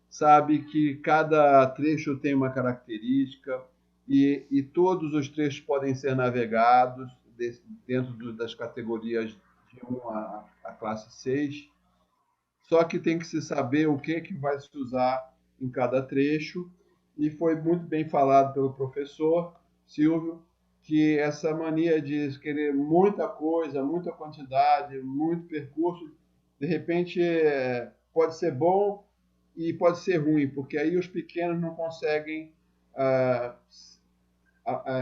sabe que cada trecho tem uma característica e todos os trechos podem ser navegados dentro das categorias de 1 à classe 6, só que tem que se saber o que vai se usar em cada trecho, e foi muito bem falado pelo professor Silvio, que essa mania de querer muita coisa, muita quantidade, muito percurso, de repente pode ser bom e pode ser ruim, porque aí os pequenos não conseguem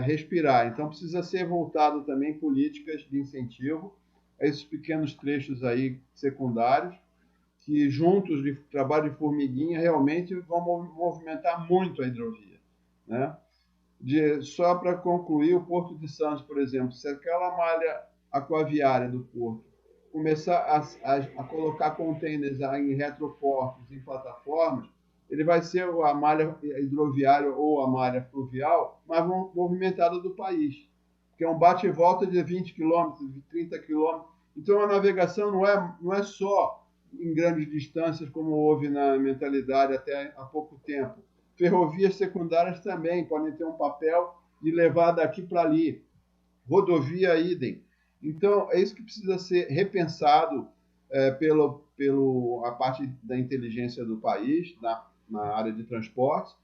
respirar. Então precisa ser voltado também políticas de incentivo a esses pequenos trechos aí secundários, que juntos de trabalho de formiguinha realmente vão movimentar muito a hidrovia, né? Só para concluir, o Porto de Santos, por exemplo, se aquela malha aquaviária do porto começar a colocar contêineres em retroportos, em plataformas, ele vai ser a malha hidroviária ou a malha fluvial mais movimentada do país, que é um bate e volta de 20 quilômetros, de 30 quilômetros. Então, a navegação não é só em grandes distâncias, como houve na mentalidade até há pouco tempo. Ferrovias secundárias também podem ter um papel de levar daqui para ali. Rodovia, idem. Então, é isso que precisa ser repensado a parte da inteligência do país, na área de transportes,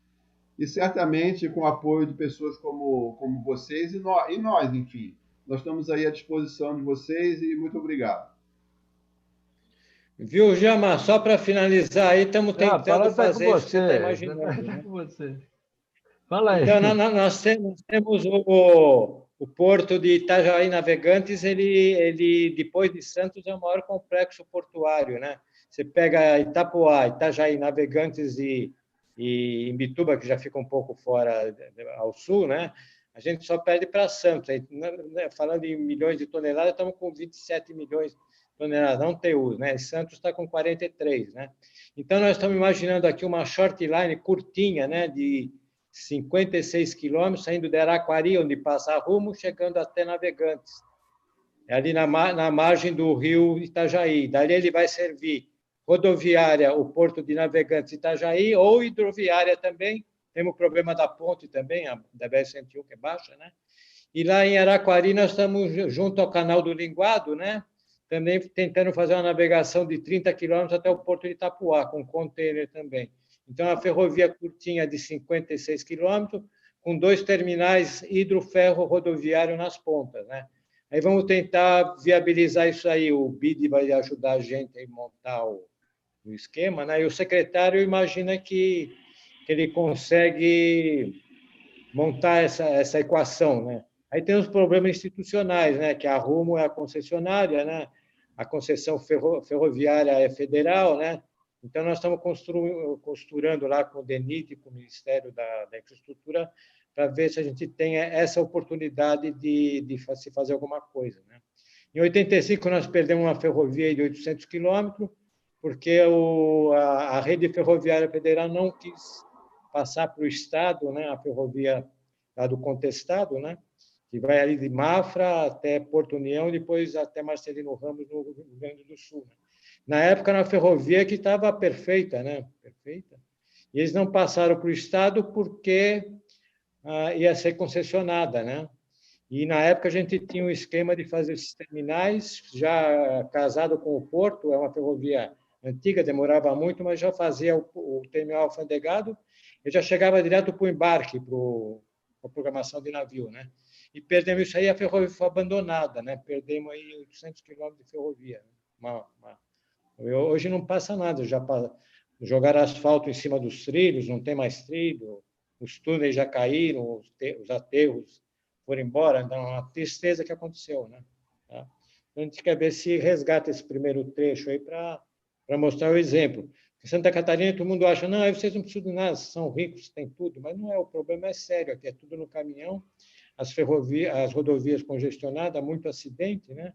e certamente com o apoio de pessoas como vocês e nós, enfim. Nós estamos aí à disposição de vocês e muito obrigado. Viu, Jama? Só para finalizar aí, estamos tentando tá fazer isso que você está imaginando. Tá com você. Fala aí. Então, nós temos o porto de Itajaí Navegantes, ele, depois de Santos, é o maior complexo portuário, né? Você pega Itapoá, Itajaí Navegantes e Imbituba, que já fica um pouco fora ao sul, né? A gente só perde para Santos. Falando em milhões de toneladas, estamos com 27 milhões de toneladas, não TEUs, né? Santos está com 43, né? Então, nós estamos imaginando aqui uma short line curtinha, né? De 56 quilômetros, saindo de Araquari, onde passa a Rumo, chegando até Navegantes. É ali na margem do rio Itajaí. Dali ele vai servir rodoviária, o porto de Navegantes Itajaí, ou hidroviária também. Temos o problema da ponte também, da BR-101, que é baixa, né? E lá em Araquari nós estamos junto ao canal do Linguado, né? Também tentando fazer uma navegação de 30 quilômetros até o porto de Itapuá, com container também. Então, a ferrovia curtinha de 56 quilômetros, com 2 terminais hidroferro rodoviário nas pontas, né? Aí vamos tentar viabilizar isso aí. O BID vai ajudar a gente a montar o esquema, né? E o secretário imagina que ele consegue montar essa equação, né? Aí tem os problemas institucionais, né? Que a Rumo é a concessionária, né? A concessão ferroviária é federal, né? Então, nós estamos costurando lá com o DENIT, com o Ministério da Infraestrutura, para ver se a gente tem essa oportunidade de se fazer alguma coisa, né? Em 85, nós perdemos uma ferrovia de 800 quilômetros, porque a rede ferroviária federal não quis passar para o Estado, né? A ferrovia lá do Contestado, né? Que vai ali de Mafra até Porto União, depois até Marcelino Ramos, no Rio Grande do Sul, né? Na época, na ferrovia que estava perfeita, né? Perfeita. E eles não passaram para o Estado porque ia ser concessionada, né? E, na época, a gente tinha um esquema de fazer esses terminais, já casado com o Porto, é uma ferrovia antiga, demorava muito, mas já fazia o terminal alfandegado e já chegava direto para o embarque, para a programação de navio, né? E perdemos isso aí, a ferrovia foi abandonada, né? Perdemos aí 800 quilômetros de ferrovia. Hoje não passa nada, já jogaram asfalto em cima dos trilhos, não tem mais trilho, os túneis já caíram, os aterros foram embora, então é uma tristeza que aconteceu, né? Tá? Então, a gente quer ver se resgata esse primeiro trecho aí para mostrar o exemplo. Em Santa Catarina, todo mundo acha, não, vocês não precisam de nada, são ricos, tem tudo, mas não é, o problema é sério, aqui é tudo no caminhão, as rodovias congestionadas, muito acidente, né?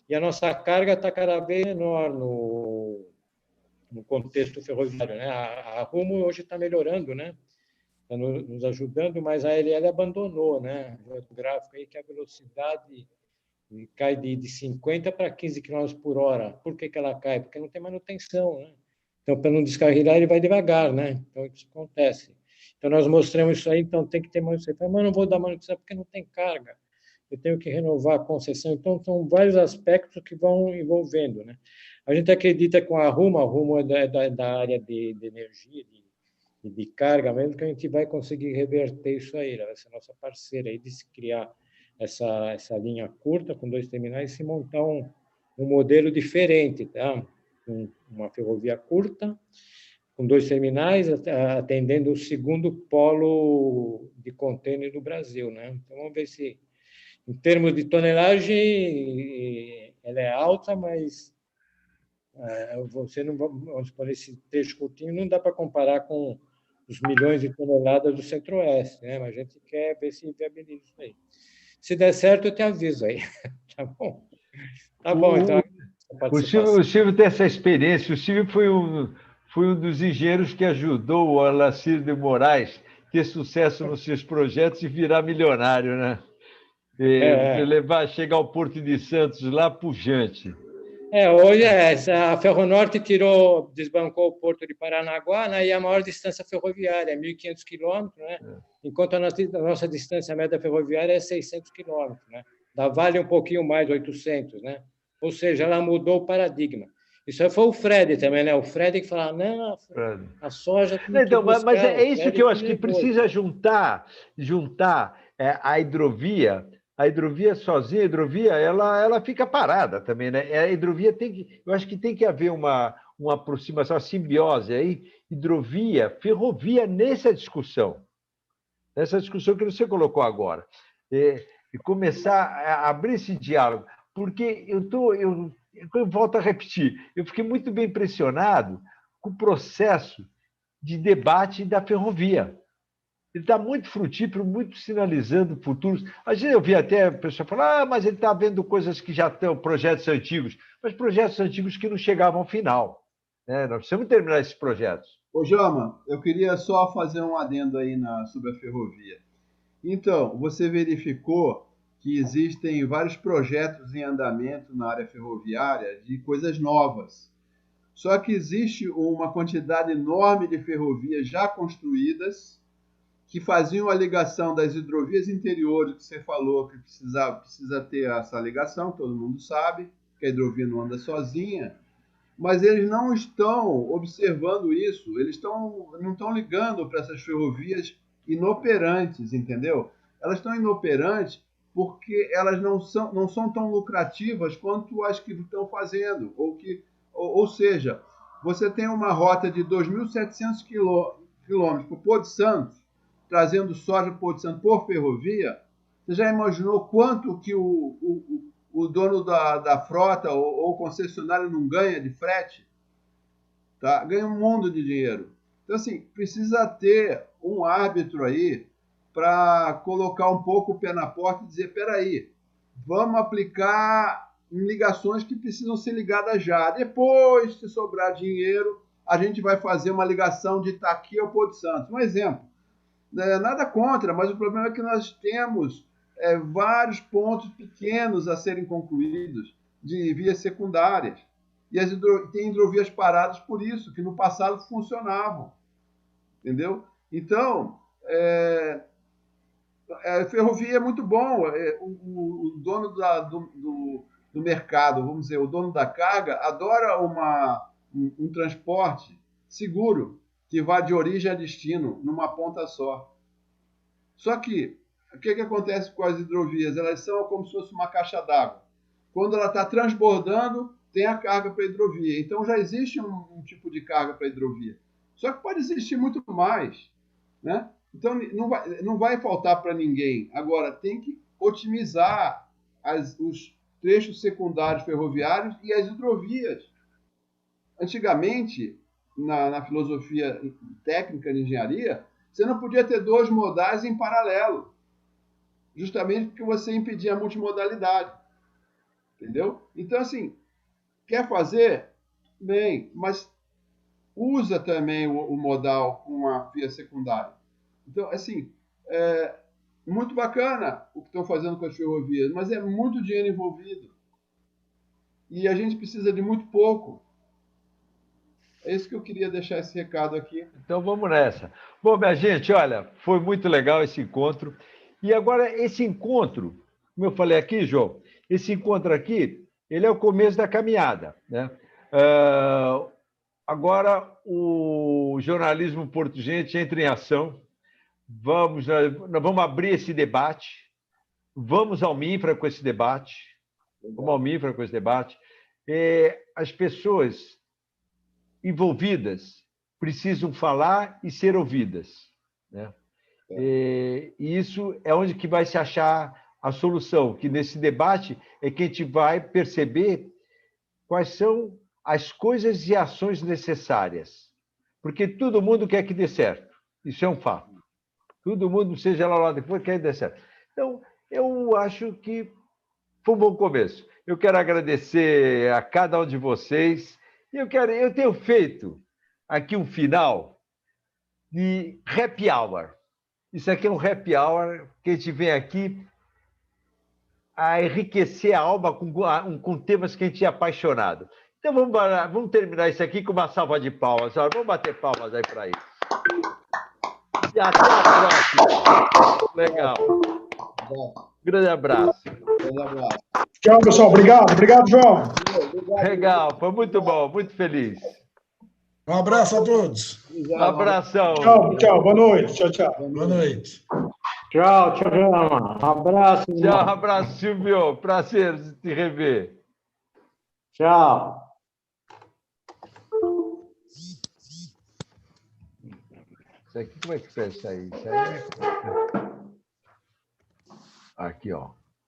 E a nossa carga está cada vez menor no contexto ferroviário, né? A Rumo hoje está melhorando, né? Está nos ajudando, mas a ARL abandonou, né? O gráfico aí que a velocidade cai de 50 para 15 km por hora. Por que ela cai? Porque não tem manutenção, né? Então, para não descarrilar, ele vai devagar, né? Então, isso acontece. Então, nós mostramos isso aí, então tem que ter manutenção. Mas não vou dar manutenção porque não tem carga. Eu tenho que renovar a concessão. Então, são vários aspectos que vão envolvendo, né? A gente acredita com a Rumo é da área de energia, de carga mesmo, que a gente vai conseguir reverter isso aí. Ela vai ser nossa parceira aí de se criar essa linha curta com 2 terminais e se montar um modelo diferente, tá? Uma ferrovia curta, com 2 terminais, atendendo o segundo polo de contêiner do Brasil, né? Então, vamos ver se, em termos de tonelagem, ela é alta, mas você não, vamos por esse trecho curtinho, não dá para comparar com os milhões de toneladas do Centro-Oeste, né? Mas a gente quer ver se viabiliza isso aí. Se der certo, eu te aviso aí, tá bom? Tá bom, então. O Silvio tem essa experiência. O Silvio foi um dos engenheiros que ajudou o Alacir de Moraes ter sucesso nos seus projetos e virar milionário, né? Chegar ao Porto de Santos lá pujante. Hoje a Ferronorte desbancou o Porto de Paranaguá, né, e a maior distância ferroviária, 1.500 quilômetros, né, enquanto a nossa distância média ferroviária é 600 quilômetros. Né, da Vale um pouquinho mais, 800. Né, ou seja, ela mudou o paradigma. Isso aí foi o Fred também, né? O Fred que falava, não, a soja... Então, mas é isso que eu acho que precisa juntar a hidrovia. A hidrovia sozinha, a hidrovia, ela fica parada também, né? A hidrovia eu acho que tem que haver uma aproximação, uma simbiose aí, hidrovia, ferrovia nessa discussão que você colocou agora, e começar a abrir esse diálogo, porque eu volto a repetir, eu fiquei muito bem impressionado com o processo de debate da ferrovia. Ele está muito frutífero, muito sinalizando futuros. Às vezes eu vi até a pessoa falar, mas ele está vendo coisas que já estão, projetos antigos, mas projetos antigos que não chegavam ao final. Né? Nós precisamos terminar esses projetos. Ô, Jama, eu queria só fazer um adendo aí sobre a ferrovia. Então, você verificou que existem vários projetos em andamento na área ferroviária de coisas novas. Só que existe uma quantidade enorme de ferrovias já construídas que faziam a ligação das hidrovias interiores, que você falou que precisa ter essa ligação, todo mundo sabe que a hidrovia não anda sozinha, mas eles não estão observando isso, eles não estão ligando para essas ferrovias inoperantes, entendeu? Elas estão inoperantes porque elas não são tão lucrativas quanto as que estão fazendo, ou seja, você tem uma rota de 2.700 quilômetros para o Porto de Santos, trazendo soja para o Porto de Santos por ferrovia. Você já imaginou quanto que o dono da frota ou o concessionário não ganha de frete? Tá? Ganha um mundo de dinheiro. Então, assim, precisa ter um árbitro aí para colocar um pouco o pé na porta e dizer, peraí, vamos aplicar em ligações que precisam ser ligadas já. Depois, se sobrar dinheiro, a gente vai fazer uma ligação de Itaqui ao Porto de Santos. Um exemplo. Nada contra, mas o problema é que nós temos vários pontos pequenos a serem concluídos de vias secundárias. E tem hidrovias paradas por isso, que no passado funcionavam. Entendeu? Então, a ferrovia é muito bom. O dono do mercado, vamos dizer, o dono da carga, adora um transporte seguro, que vá de origem a destino, numa ponta só. Só que, o que acontece com as hidrovias? Elas são como se fosse uma caixa d'água. Quando ela está transbordando, tem a carga para a hidrovia. Então, já existe um tipo de carga para a hidrovia. Só que pode existir muito mais. Né? Então, não vai faltar para ninguém. Agora, tem que otimizar os trechos secundários ferroviários e as hidrovias. Antigamente, na filosofia técnica de engenharia, você não podia ter dois modais em paralelo, justamente porque você impedia a multimodalidade. Entendeu? Então, assim, quer fazer? Bem, mas usa também o modal com a via secundária. Então, assim, muito bacana o que estão fazendo com as ferrovias, mas é muito dinheiro envolvido. E a gente precisa de muito pouco. É isso que eu queria deixar esse recado aqui. Então vamos nessa. Bom, minha gente, olha, foi muito legal esse encontro. E agora, esse encontro, como eu falei aqui, João, esse encontro aqui, ele é o começo da caminhada. Né? Agora, o jornalismo português entra em ação. Nós vamos abrir esse debate. Vamos ao MINFRA com esse debate. Vamos ao MINFRA com esse debate. As pessoas envolvidas precisam falar e ser ouvidas. Né? E isso é onde que vai se achar a solução, que nesse debate é que a gente vai perceber quais são as coisas e ações necessárias. Porque todo mundo quer que dê certo. Isso é um fato. Todo mundo, seja lá depois, quer que dê certo. Então, eu acho que foi um bom começo. Eu quero agradecer a cada um de vocês. Eu tenho feito aqui um final de happy hour. Isso aqui é um happy hour que a gente vem aqui a enriquecer a alma com temas que a gente é apaixonado. Então, vamos terminar isso aqui com uma salva de palmas. Vamos bater palmas aí para isso. E até a próxima. Legal. Grande abraço. Grande abraço. Tchau, pessoal. Obrigado. Obrigado, João. Legal, foi muito bom, muito feliz. Um abraço a todos. Um abração. Tchau, tchau. Boa noite. Tchau, tchau. Boa noite. Tchau, tchau, Jama. Um abraço. Tchau, irmão. abraço, Silvio. Prazer de te rever. Tchau. Isso aqui, como é que fecha isso aí? Isso aí é... Aqui, ó.